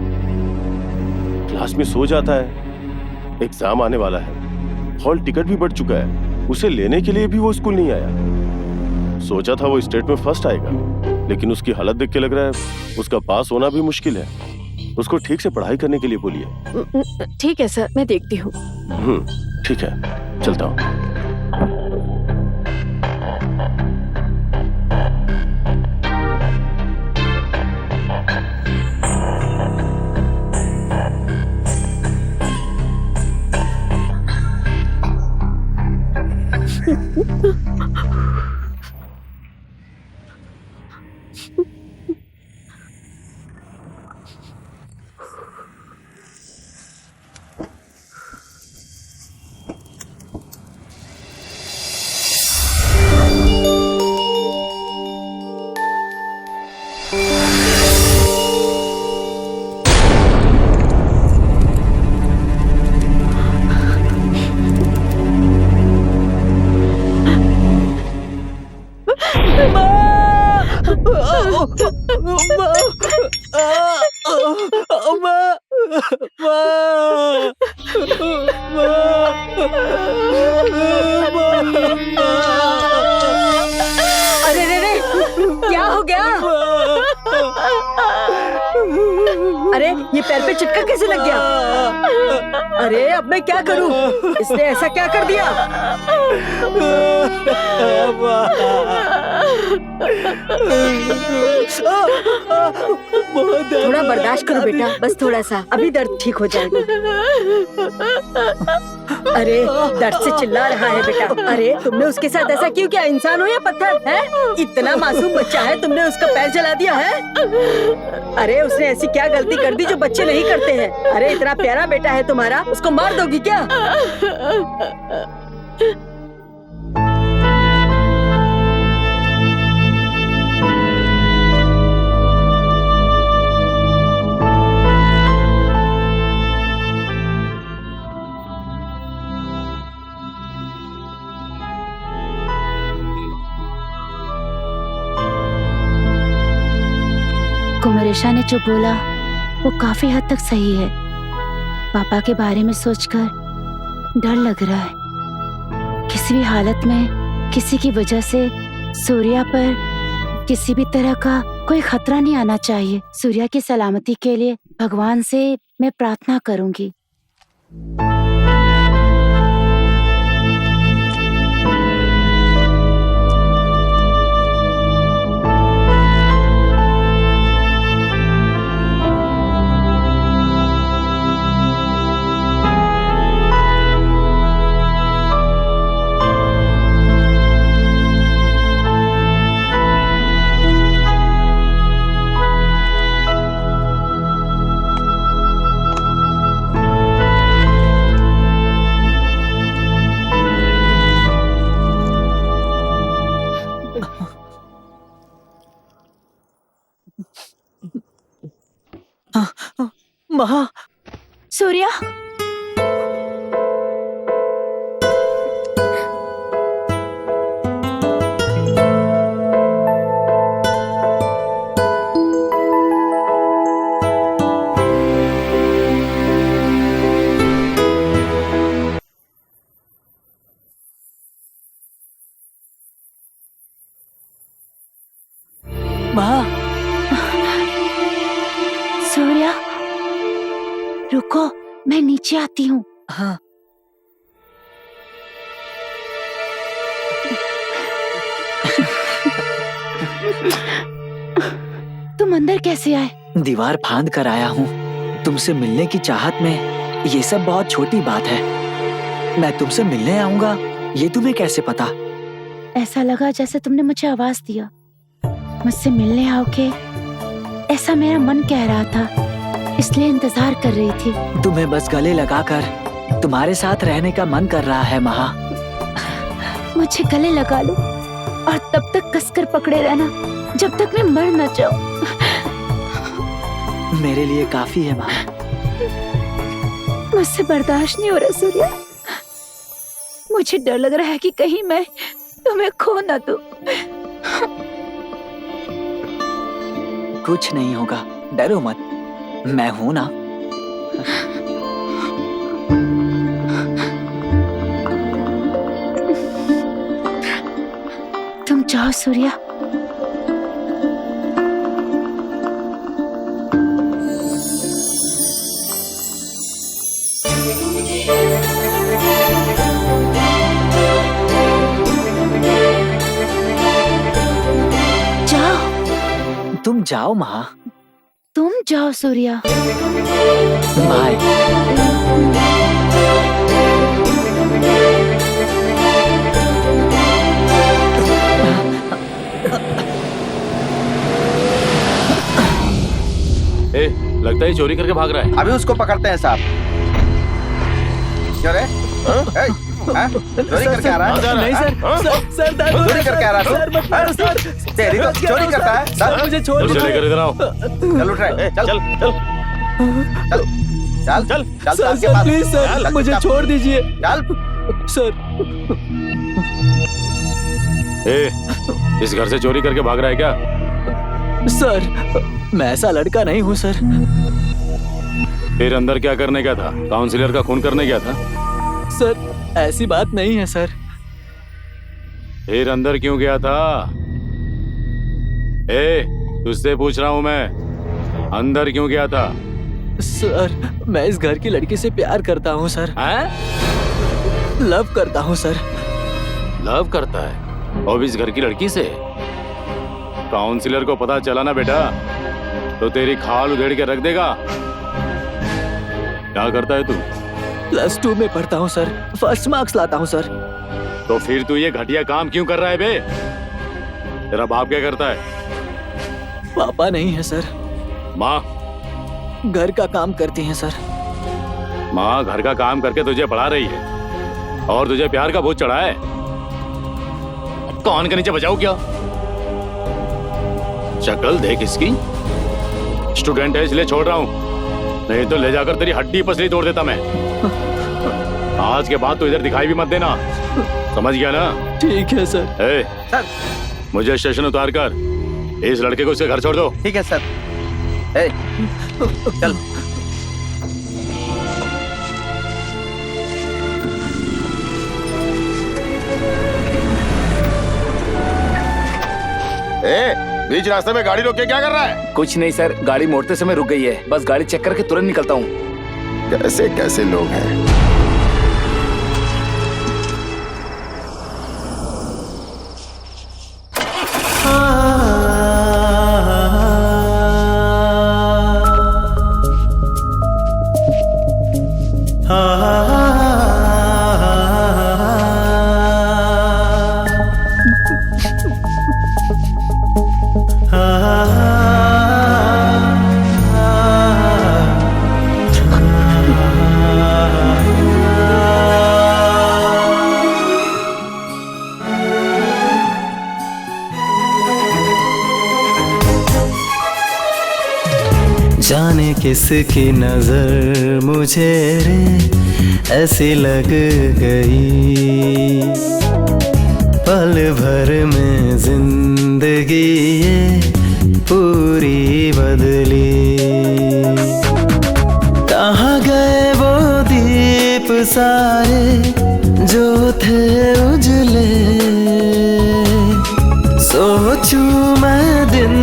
क्लास में सो जाता है। एग्जाम आने वाला है, हॉल टिकट भी बढ़ चुका है, उसे लेने के लिए भी वो स्कूल नहीं आया। सोचा था वो स्टेट में फर्स्ट आएगा, लेकिन उसकी हालत देख के लग रहा है उसका पास होना भी मुश्किल है। उसको ठीक से पढ़ाई करने के लिए बोलिए। ठीक है सर, मैं देखती हूँ। ठीक है, चलता हूँ। अरे रे रे, क्या हो गया? अरे ये पैर पे चिटका कैसे लग गया? अरे अब मैं क्या करूं? इसने ऐसा क्या कर दिया? थोड़ा बर्दाश्त करो बेटा, बस थोड़ा सा, अभी दर्द ठीक हो जाएगा। अरे दर्द से चिल्ला रहा है बेटा। अरे तुमने उसके साथ ऐसा क्यों किया? इंसान हो या पत्थर है? इतना मासूम बच्चा है, तुमने उसका पैर जला दिया है? अरे उसने ऐसी क्या गलती कर दी जो बच्चे नहीं करते हैं? अरे इतना प्यारा बेटा है तुम्हारा, उसको मार दोगी क्या? कुमरेशा ने जो बोला वो काफी हद तक सही है। पापा के बारे में सोचकर डर लग रहा है। किसी भी हालत में किसी की वजह से सूर्या पर किसी भी तरह का कोई खतरा नहीं आना चाहिए। सूर्या की सलामती के लिए भगवान से मैं प्रार्थना करूंगी। माँ, सूर्या, माँ, सूर्या, रुको, मैं नीचे आती हूँ। हाँ। तुम अंदर कैसे आए? दीवार फांद कर आया हूँ। तुमसे मिलने की चाहत में ये सब बहुत छोटी बात है। मैं तुमसे मिलने आऊंगा, ये तुम्हें कैसे पता? ऐसा लगा जैसे तुमने मुझे आवाज दिया। मुझसे मिलने आओगे ऐसा मेरा मन कह रहा था, इसलिए इंतजार कर रही थी। तुम्हें बस गले लगाकर तुम्हारे साथ रहने का मन कर रहा है महा। मुझे गले लगा लो और तब तक कसकर पकड़े रहना जब तक मैं मर न जाऊं। मेरे लिए काफी है महा। मुझसे बर्दाश्त नहीं हो रहा सूर्या। मुझे डर लग रहा है कि कहीं मैं तुम्हें खो न दूं। कुछ नहीं होगा, डरो मत, मैं हूं ना। तुम जाओ सूर्या। जाओ। तुम जाओ महा। तुम जाओ सूर्या। बाय। ए, लगता है चोरी करके भाग रहा है। अभी उसको पकड़ते हैं साहब। क्यों रे? चोरी करके आ रहा है? नहीं सर, सर चोरी करके आ रहा है? तेरी तो चोरी करता है सर। मुझे छोड़ लेकर इधर आओ। चल उठ रहे, चल चल चल चल चल सर, सर प्लीज सर, मुझे छोड़ दीजिए। चल सर। इस घर से चोरी करके भाग रहा है क्या? सर, मैं ऐसा लड़का नहीं हूँ सर। फिर अंदर क्या करने गया था? काउंसिलर का खून करने गया था? सर, ऐसी बात नहीं है सर। फिर अंदर क्यों गया था? तुझसे पूछ रहा हूँ मैं, अंदर क्यों गया था? सर, मैं इस घर की लड़की से प्यार करता हूँ सर। लव करता हूँ सर। लव करता है? और इस घर की लड़की से? काउंसिलर को पता चला ना बेटा तो तेरी खाल उधेड़ के रख देगा। क्या करता है तू? +2 में पढ़ता हूँ सर। फर्स्ट मार्क्स लाता हूँ सर। तो फिर तू ये घटिया काम क्यों कर रहा है बे? तेरा बाप क्या करता है? पापा नहीं है सर। माँ? घर का काम करती हैं सर। माँ घर का काम करके तुझे पढ़ा रही है और तुझे प्यार का बोझ चढ़ा है। कौन के नीचे बजाऊं क्या? शक्ल देख इसकी। स्टूडेंट है इसलिए छोड़ रहा हूं, नहीं तो ले जाकर तेरी हड्डी पसली तोड़ देता मैं। आज के बाद तो इधर दिखाई भी मत देना, समझ गया ना? ठीक है सर। सर, मुझे स्टेशन उतार कर इस लड़के को इसके घर छोड़ दो। ठीक है सर। चल। बीच रास्ते में गाड़ी रोक के क्या कर रहा है? कुछ नहीं सर, गाड़ी मोड़ते समय रुक गई है। बस गाड़ी चेक करके तुरंत निकलता हूँ। कैसे कैसे लोग हैं? जाने किसकी नजर मुझे रे ऐसी लग गई, पल भर में जिंदगी ये पूरी बदली। कहाँ गए वो दीप सारे जो थे उजले, सोचूं मैं दिन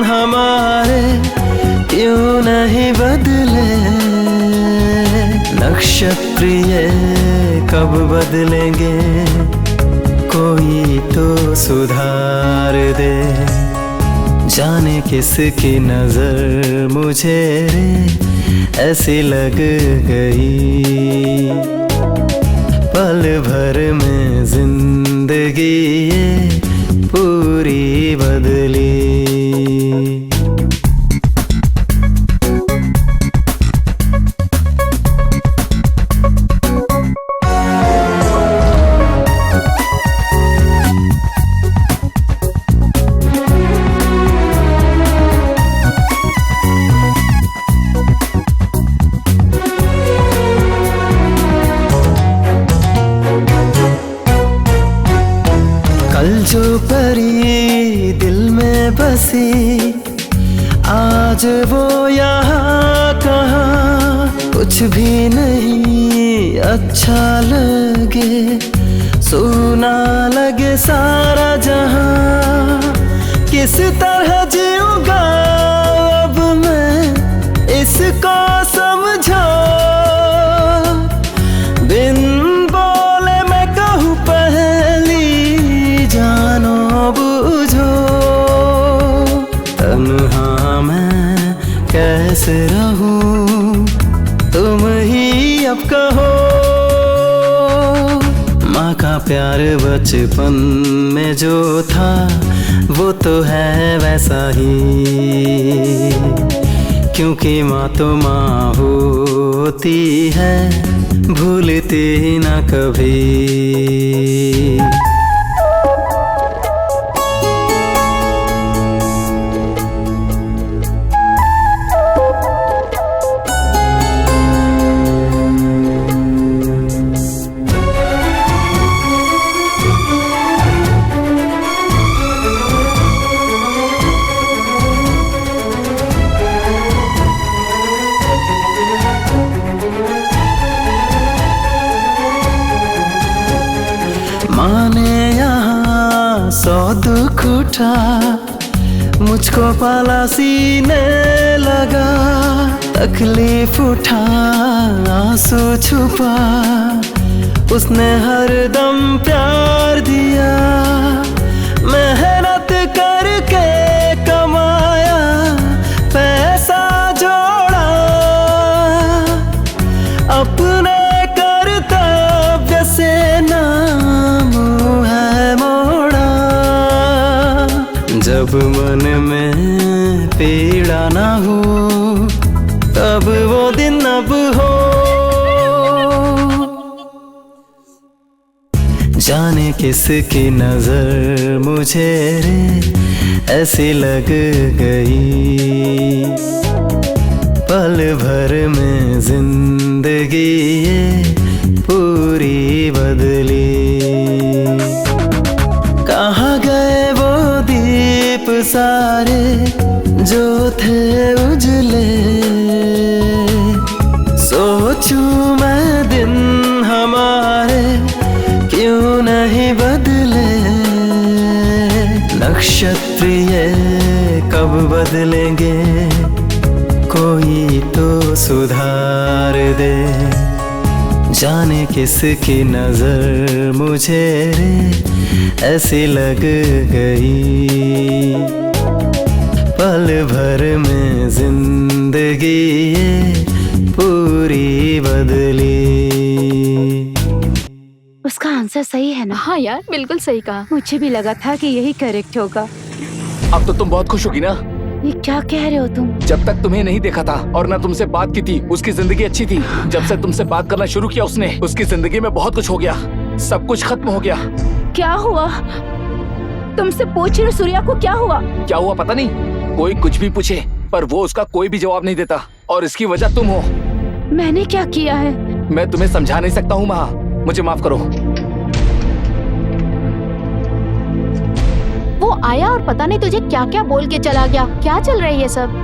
हमारे क्यों नहीं बदले। नक्षत्र ये कब बदलेंगे, कोई तो सुधार दे। जाने किसकी नजर मुझे रे ऐसी लग गई, पल भर में जिंदगी ये पूरी बदली। जो परी दिल में बसी, आज वो यहाँ कहाँ। कुछ भी नहीं अच्छा लगे, सुना लगे सारा जहाँ। किस तरह जीऊंगा अब मैं इसको समझो, बिन बोले मैं कहूँ पहली जानो बुझो। तन्हा मैं कैसे रहूं, तुम ही अब कहो। माँ का प्यार बचपन में जो था वो तो है वैसा ही, क्योंकि माँ तो माँ होती है, भूलती ना कभी। सुख उठा, मुझको पाला सीने लगा, तकलीफ उठा आंसू छुपा, उसने हर दम प्यार दिया, मेहनत करके कमाया, पैसा जोड़ा, अपने कर्तव्य से नाम है मोड़ा। जब मन में पीड़ा ना हो, तब वो दिन अब हो। जाने किसकी नजर मुझे रे ऐसी लग गई, पल भर में जिंदगी ये पूरी बदली। कहाँ गए वो दीप सारे जो थे उजले, सोचूं मैं दिन हमारे क्यों नहीं बदले। नक्षत्र ये कब बदलेंगे, कोई तो सुधार दे। जाने किसकी नजर मुझे रे ऐसी लग गई, पल भर में जिंदगी ये पूरी बदली। उसका आंसर सही है ना? हाँ यार, बिल्कुल सही कहा। मुझे भी लगा था कि यही करेक्ट होगा। अब तो तुम बहुत खुश होगी ना? ये क्या कह रहे हो तुम? जब तक तुम्हें नहीं देखा था और ना तुमसे बात की थी, उसकी जिंदगी अच्छी थी। जब से तुमसे बात करना शुरू किया उसने, उसकी जिंदगी में बहुत कुछ हो गया, सब कुछ खत्म हो गया। क्या हुआ? तुमसे पूछ रही हूँ, सूर्या को क्या हुआ? क्या हुआ पता नहीं, कोई कुछ भी पूछे पर वो उसका कोई भी जवाब नहीं देता, और इसकी वजह तुम हो। मैंने क्या किया है? मैं तुम्हें समझा नहीं सकता हूँ माँ, मुझे माफ करो। वो आया और पता नहीं तुझे क्या क्या बोल के चला गया। क्या चल रही है सब?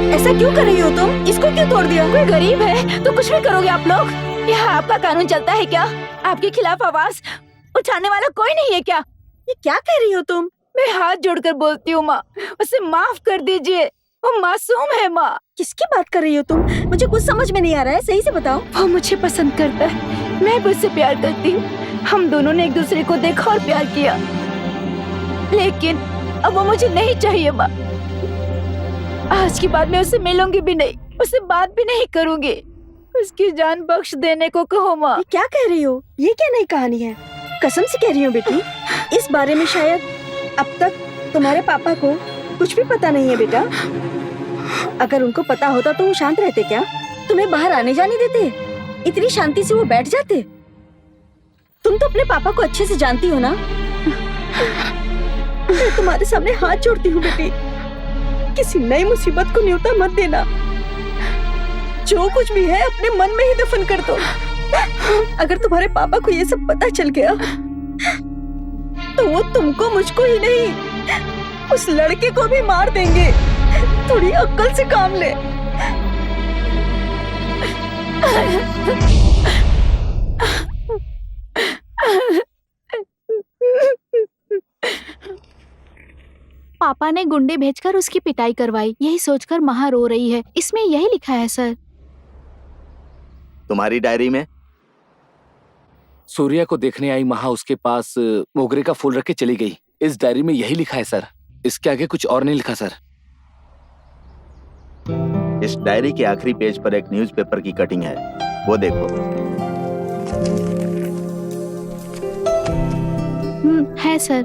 ऐसा क्यों कर रही हो तुम? इसको क्यों तोड़ दिया? कोई गरीब है तो कुछ भी करोगे आप लोग? यहाँ आपका कानून चलता है क्या? आपके खिलाफ आवाज उठाने वाला कोई नहीं है क्या? ये क्या कह रही हो तुम? मैं हाथ जोड़कर बोलती हूँ माँ, उसे माफ कर दीजिए, वो मासूम है माँ। किसकी बात कर रही हो तुम? मुझे कुछ समझ में नहीं आ रहा है, सही से बताओ। वो मुझे पसंद करता है, मैं भी उससे प्यार करती हूँ। हम दोनों ने एक दूसरे को देखा और प्यार किया, लेकिन अब वो मुझे नहीं चाहिए माँ। आज के बाद मैं उससे मिलूंगी भी नहीं, उससे बात भी नहीं करूंगी। उसकी जान बख्श देने को कहो माँ। ये क्या कह रही हो? ये क्या नई कहानी है? कसम से कह रही हूँ बेटी, इस बारे में शायद अब तक तुम्हारे पापा को कुछ भी पता नहीं है बेटा। अगर उनको पता होता तो वो शांत रहते क्या? तुम्हें बाहर आने जाने देते? इतनी शांति से वो बैठ जाते? तुम तो अपने पापा को अच्छे से जानती हो ना। मैं तुम्हारे सामने हाथ जोड़ती हूँ बेटी, किसी नई मुसीबत को न्योता मत देना। जो कुछ भी है अपने मन में ही दफन कर दो। अगर तुम्हारे पापा को ये सब पता चल गया तो वो तुमको, मुझको ही नहीं, उस लड़के को भी मार देंगे। थोड़ी अक्ल से काम ले। पापा ने गुंडे भेजकर उसकी पिटाई करवाई, यही सोचकर महा रो रही है। इसमें यही लिखा है सर। तुम्हारी डायरी में? सूर्या को देखने आई महा उसके पास मोगरे का फूल रख के चली गई। इस डायरी में यही लिखा है सर, इसके आगे कुछ और नहीं लिखा सर। इस डायरी के आखिरी पेज पर एक न्यूज़पेपर की कटिंग है, वो देखो। है सर।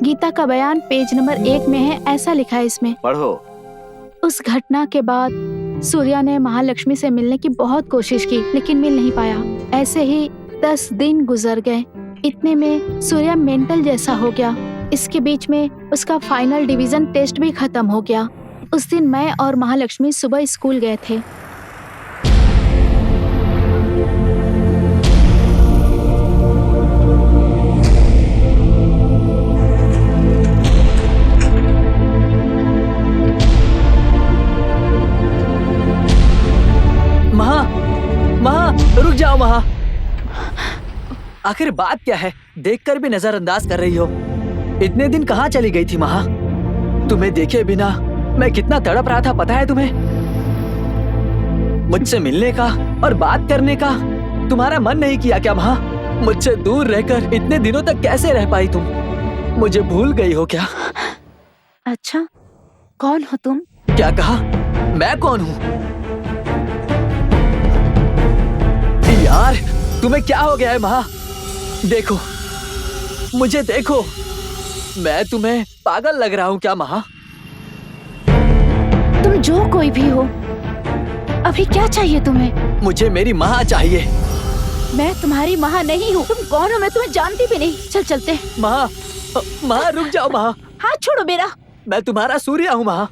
गीता का बयान पेज नंबर 1 में है, ऐसा लिखा है इसमें। पढ़ो। उस घटना के बाद सूर्या ने महालक्ष्मी से मिलने की बहुत कोशिश की, लेकिन मिल नहीं पाया। ऐसे ही 10 दिन गुजर गए। इतने में सूर्या मेंटल जैसा हो गया। इसके बीच में उसका फाइनल डिवीजन टेस्ट भी खत्म हो गया। उस दिन मैं और महालक्ष्मी सुबह स्कूल गए थे। रुक जाओ महा। आखिर बात क्या है? देखकर भी नजरअंदाज कर रही हो। इतने दिन कहाँ चली गई थी महा? तुम्हें देखे बिना मैं कितना तड़प रहा था, पता है तुम्हें? मुझसे मिलने का और बात करने का तुम्हारा मन नहीं किया क्या महा? मुझसे दूर रहकर इतने दिनों तक कैसे रह पाई तुम? मुझे भूल गई हो क्या? अच्छा, कौन हो तुम? क्या कहा? मैं कौन हूँ? यार, तुम्हें क्या हो गया है महा? देखो, मुझे देखो। मैं तुम्हें पागल लग रहा हूँ क्या महा? तुम जो कोई भी हो, अभी क्या चाहिए तुम्हें? मुझे मेरी माँ चाहिए। मैं तुम्हारी माँ नहीं हूँ। तुम कौन हो? मैं तुम्हें जानती भी नहीं। चल चलते हैं। माँ रुक जाओ माँ। हाथ छोड़ो मेरा। मैं तुम्हारा सूर्या हूँ माँ।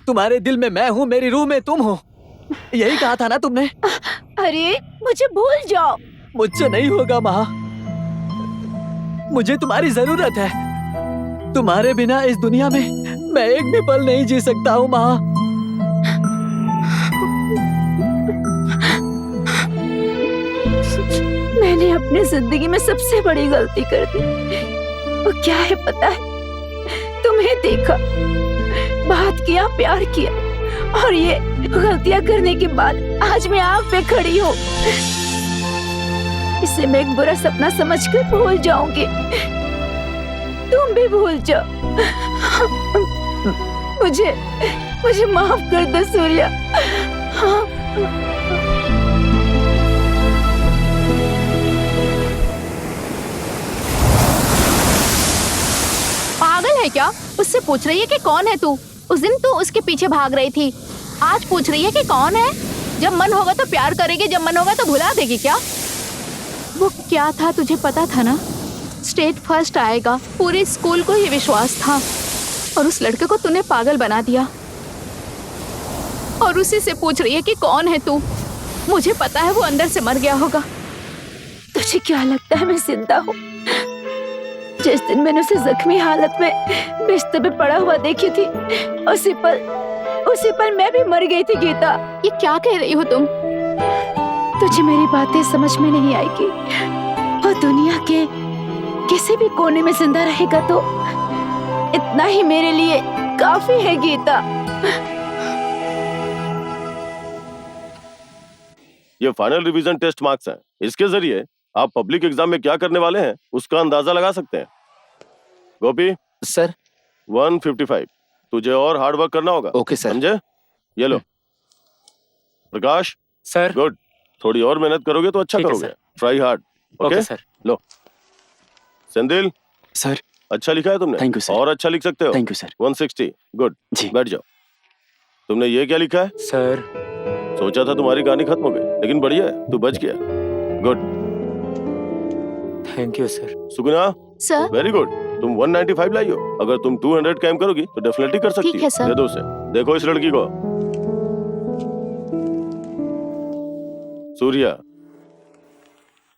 तुम्हारे दिल में मैं हूँ, मेरी रूह में तुम हो। यही कहा था ना तुमने? अरे मुझे भूल जाओ। मुझसे नहीं होगा माँ, मुझे तुम्हारी जरूरत है। तुम्हारे बिना इस दुनिया में मैं एक भी पल नहीं जी सकता हूँ माँ। मैंने अपनी जिंदगी में सबसे बड़ी गलती कर दी। वो क्या है पता है? तुम्हें देखा, बात किया, प्यार किया, और ये गलतियां करने के बाद आज मैं आग पे खड़ी हूँ। इसे मैं एक बुरा सपना समझकर भूल जाऊंगी। तुम भी भूल जाओ। मुझे माफ कर दो सूर्या। पागल है क्या? उससे पूछ रही है कि कौन है तू? उस दिन तू उसके पीछे भाग रही थी, आज पूछ रही है कि कौन है? जब मन होगा तो प्यार करेगी, जब मन होगा तो भुला देगी क्या? वो क्या था तुझे पता था ना? स्टेट फर्स्ट आएगा। पूरे स्कूल को ये विश्वास था, और उस लड़के को तूने पागल बना दिया। और उसी से पूछ रही है कि कौन है तू? मुझे पता है वो अंदर से मर गया होगा। तुझे क्या लगता है मैं जिंदा हूँ? जिस दिन मैंने उसे जख्मी हालत में बिस्तर पे पड़ा हुआ देखी थी, उसी पल मैं भी मर गई थी। गीता, ये क्या कह रही हो तुम? तुझे मेरी बातें समझ में नहीं आएगी। और दुनिया के किसी भी कोने में जिंदा रहेगा तो इतना ही मेरे लिए काफी है गीता। ये फाइनल रिवीजन टेस्ट मार्क्स हैं। इसके जरिए आप पब्लिक एग्जाम में क्या करने वाले हैं उसका अंदाजा लगा सकते हैं। गोपी सर, 155। तुझे और हार्ड वर्क करना होगा। Okay sir. समझे? ये लो। प्रकाश सर। गुड। थोड़ी और मेहनत करोगे तो अच्छा करोगे। Try hard. Okay sir. लो। सेंदिल सर, अच्छा लिखा है तुमने। Thank you sir. और अच्छा लिख सकते हो। Thank you sir. 160। गुड। जी। बैठ जाओ। तुमने ये क्या लिखा है? सर सोचा था तुम्हारी कहानी खत्म हो गई, लेकिन बढ़िया है, तू बच गया। Good. Thank you sir. Suguna, sir very good. तुम 195 लाई हो। अगर तुम 200 कैम करोगी तो डेफिनेटली कर सकती हो। ठीक है सर। दे दो उसे। देखो इस लड़की को। सूर्या,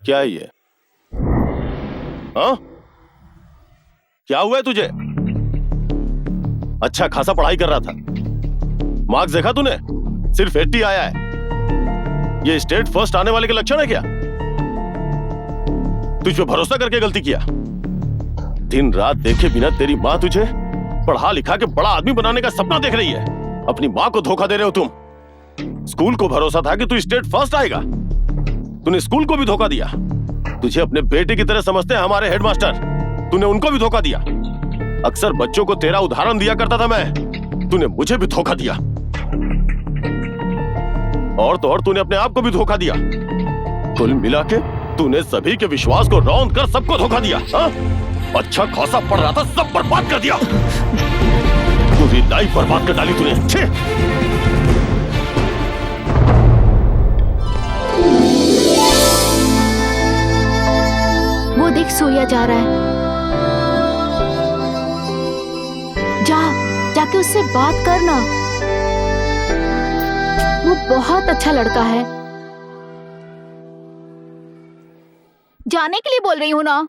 क्या है ये? हाँ? क्या हुआ है तुझे? अच्छा खासा पढ़ाई कर रहा था, मार्क्स देखा तूने? सिर्फ 80 आया है। ये स्टेट फर्स्ट आने वाले के लक्षण है क्या? तुझ पे भरोसा करके गलती किया। दिन रात देखे बिना तेरी माँ तुझे पढ़ा लिखा के बड़ा आदमी बनाने का सपना देख रही है। अपनी माँ को धोखा दे रहे हो तुम। स्कूल को भरोसा था कि तू स्टेट फर्स्ट आएगा, तूने स्कूल को भी धोखा दिया। तुझे अपने बेटे की तरह समझते हैं हमारे हेडमास्टर, तूने उनको भी धोखा दिया। अक्सर बच्चों को तेरा उदाहरण दिया करता था मैं, तूने मुझे भी धोखा दिया। और तो और तूने अपने आप को भी धोखा दिया। कुल मिला के तूने सभी के विश्वास को रौंद कर सबको धोखा दिया। हा? अच्छा खासा पढ़ रहा था, सब बर्बाद कर दिया। पूरी लाइफ बर्बाद कर डाली तूने। छे! वो देख सूर्या जा रहा है। जाके उससे बात करना। वो बहुत अच्छा लड़का है। जाने के लिए बोल रही हूँ ना।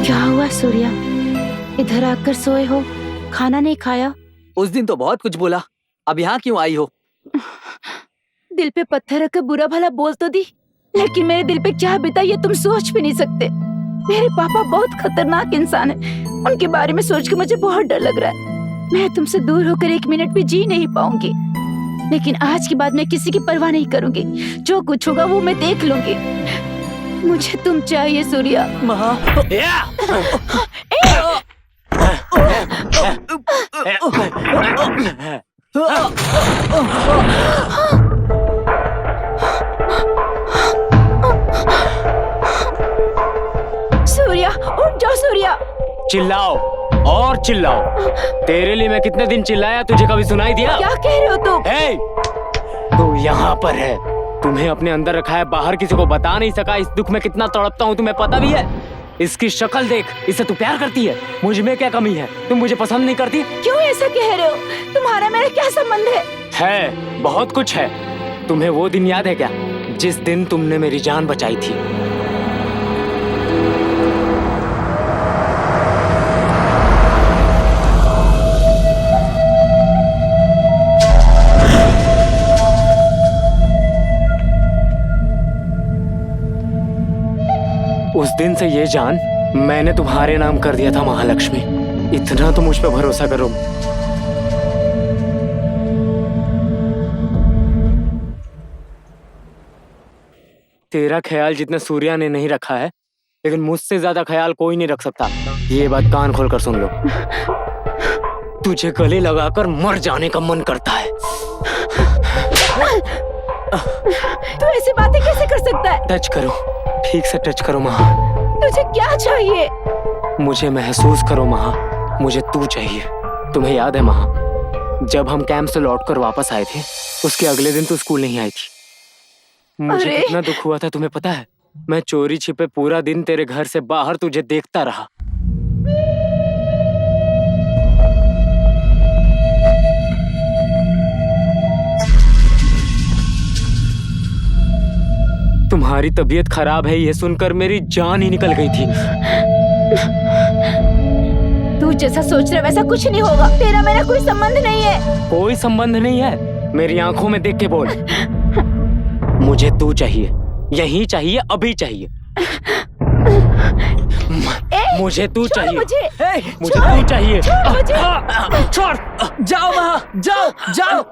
क्या हुआ सूर्या, इधर आकर सोए हो, खाना नहीं खाया? उस दिन तो बहुत कुछ बोला, अब यहाँ क्यों आई हो? दिल पे पत्थर रखकर बुरा भला बोल तो दी, लेकिन मेरे दिल पे क्या बीता ये तुम सोच भी नहीं सकते। मेरे पापा बहुत खतरनाक इंसान है, उनके बारे में सोच के मुझे बहुत डर लग रहा है। मैं तुमसे दूर होकर एक मिनट भी जी नहीं पाऊंगी, लेकिन आज के बाद मैं किसी की परवाह नहीं करूंगी। जो कुछ होगा वो मैं देख लूंगी। मुझे तुम चाहिए सूर्या। सूर्या उठ जाओ सूर्या। चिल्लाओ और चिल्लाओ। तेरे लिए मैं कितने दिन चिल्लाया, तुझे कभी सुनाई दिया? क्या कह रहे हो तुम? तू यहाँ पर है, तुम्हें अपने अंदर रखा है, बाहर किसी को बता नहीं सका। इस दुख में कितना तड़पता हूँ तुम्हें पता भी है? इसकी शक्ल देख, इससे तू प्यार करती है। मुझ में क्या कमी है? तुम मुझे पसंद नहीं करती? क्यों ऐसा कह रहे हो? तुम्हारा मेरा क्या संबंध है? है, बहुत कुछ है। तुम्हें वो दिन याद है क्या, जिस दिन तुमने मेरी जान बचाई थी? उस दिन से ये जान मैंने तुम्हारे नाम कर दिया था महालक्ष्मी। इतना तो मुझ पे भरोसा करो। तेरा ख्याल जितना सूर्या ने नहीं रखा है, लेकिन मुझसे ज्यादा ख्याल कोई नहीं रख सकता। ये बात कान खोलकर सुन लो। तुझे गले लगाकर मर जाने का मन करता है। तू ऐसी बातें कैसे कर सकता है? टच करो, ठीक से टच करो महा। तुझे क्या चाहिए? मुझे महसूस करो महा, मुझे तू चाहिए। तुम्हें याद है महा, जब हम कैंप से लौटकर वापस आए थे, उसके अगले दिन तू स्कूल नहीं आई थी। मुझे कितना दुख हुआ था तुम्हें पता है? मैं चोरी छिपे पूरा दिन तेरे घर से बाहर तुझे देखता रहा। तुम्हारी तबीयत खराब है ये सुनकर मेरी जान ही निकल गई थी। तू जैसा सोच रहा वैसा कुछ नहीं होगा। तेरा मेरा कोई संबंध नहीं है। कोई संबंध नहीं है? मेरी आंखों में देख के बोल। मुझे तू चाहिए, यही चाहिए, अभी चाहिए। मुझे तू चाहिए। मुझे तू चाहिए। छोड़, जाओ वहाँ, जाओ जाओ।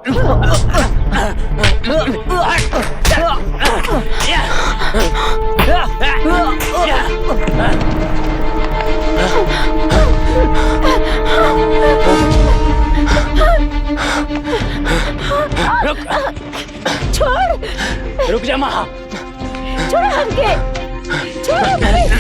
रुक जा माँ। छोड़ो हमके, छोड़ो प्लीज।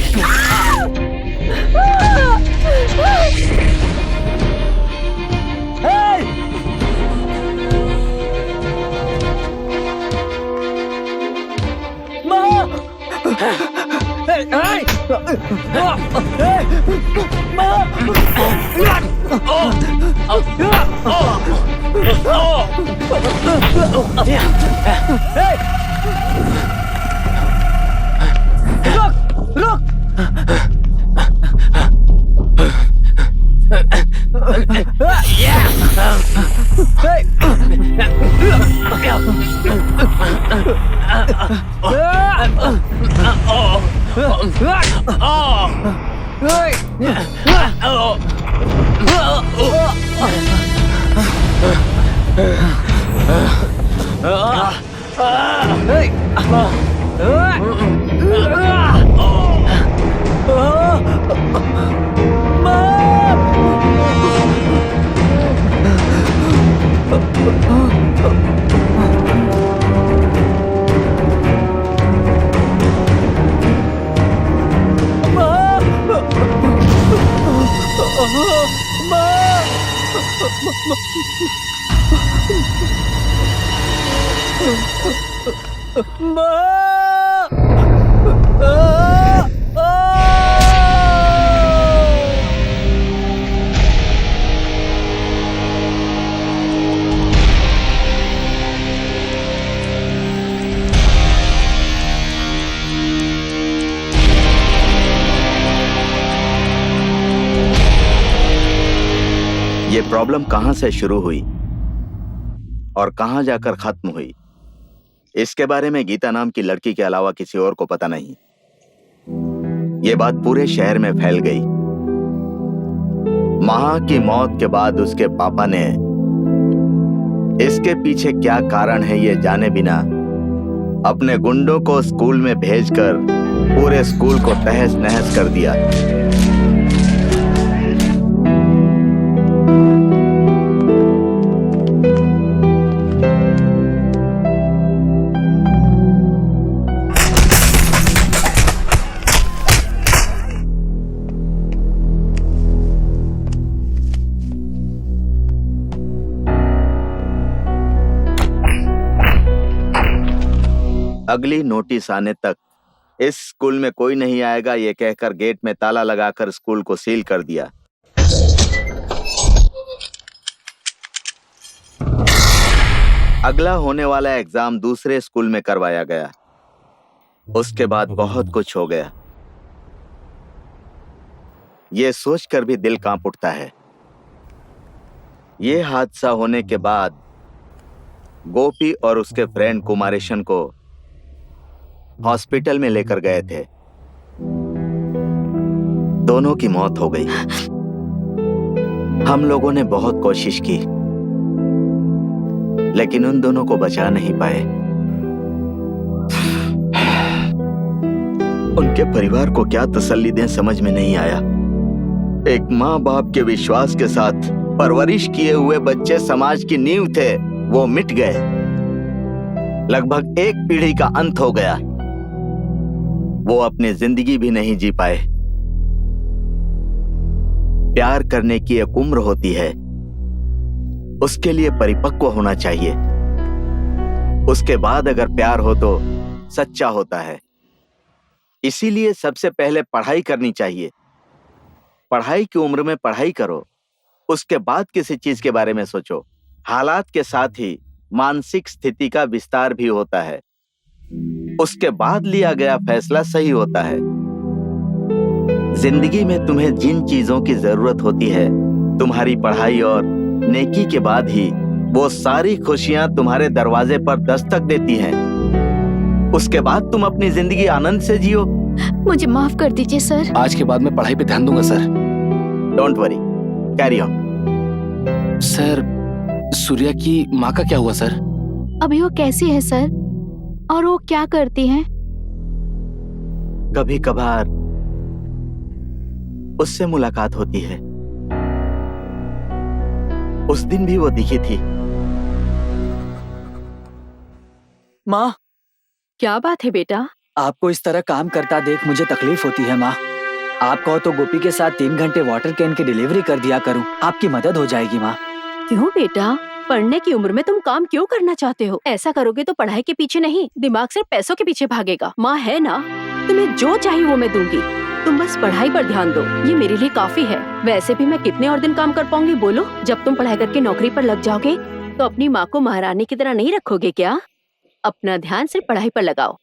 ये प्रॉब्लम कहां से शुरू हुई और कहां जाकर खत्म हुई, इसके बारे में गीता नाम की लड़की के अलावा किसी और को पता नहीं। ये बात पूरे शहर में फैल गई। महा की मौत के बाद उसके पापा ने इसके पीछे क्या कारण है ये जाने बिना अपने गुंडों को स्कूल में भेजकर पूरे स्कूल को तहस नहस कर दिया। अगली नोटिस आने तक इस स्कूल में कोई नहीं आएगा, ये कहकर गेट में ताला लगाकर स्कूल को सील कर दिया। अगला होने वाला एग्जाम दूसरे स्कूल में करवाया गया। उसके बाद बहुत कुछ हो गया। ये सोचकर भी दिल कांप उठता है। ये हादसा होने के बाद गोपी और उसके फ्रेंड कुमारेशन को हॉस्पिटल में लेकर गए थे। दोनों की मौत हो गई। हम लोगों ने बहुत कोशिश की, लेकिन उन दोनों को बचा नहीं पाए। उनके परिवार को क्या तसल्ली दें समझ में नहीं आया। एक माँ बाप के विश्वास के साथ परवरिश किए हुए बच्चे समाज की नींव थे, वो मिट गए। लगभग एक पीढ़ी का अंत हो गया। वो अपनी जिंदगी भी नहीं जी पाए। प्यार करने की एक उम्र होती है, उसके लिए परिपक्व होना चाहिए। उसके बाद अगर प्यार हो तो सच्चा होता है। इसीलिए सबसे पहले पढ़ाई करनी चाहिए। पढ़ाई की उम्र में पढ़ाई करो, उसके बाद किसी चीज के बारे में सोचो। हालात के साथ ही मानसिक स्थिति का विस्तार भी होता है। उसके बाद लिया गया फैसला सही होता है। जिंदगी में तुम्हें जिन चीजों की जरूरत होती है, तुम्हारी पढ़ाई और नेकी के बाद ही वो सारी खुशियां तुम्हारे दरवाजे पर दस्तक देती हैं। उसके बाद तुम अपनी जिंदगी आनंद से जियो। मुझे माफ कर दीजिए सर। आज के बाद मैं पढ़ाई पे ध्यान दूंगा sir. Don't worry, carry on. Sir, Surya की माँ का क्या हुआ सर? अभी वो कैसी है सर, और वो क्या करती हैं? कभी कभार उससे मुलाकात होती है। उस दिन भी वो दिखी थी। माँ, क्या बात है बेटा? आपको इस तरह काम करता देख मुझे तकलीफ होती है माँ। आप कहो तो गोपी के साथ 3 घंटे वाटर कैन की डिलीवरी कर दिया करूँ, आपकी मदद हो जाएगी माँ। क्यों बेटा, पढ़ने की उम्र में तुम काम क्यों करना चाहते हो? ऐसा करोगे तो पढ़ाई के पीछे नहीं, दिमाग सिर्फ पैसों के पीछे भागेगा। माँ है ना, तुम्हें जो चाहिए वो मैं दूंगी, तुम बस पढ़ाई पर ध्यान दो, ये मेरे लिए काफी है। वैसे भी मैं कितने और दिन काम कर पाऊंगी बोलो? जब तुम पढ़ाई करके नौकरी पर लग जाओगे तो अपनी माँ को महारानी की तरह नहीं रखोगे क्या? अपना ध्यान सिर्फ पढ़ाई पर लगाओ।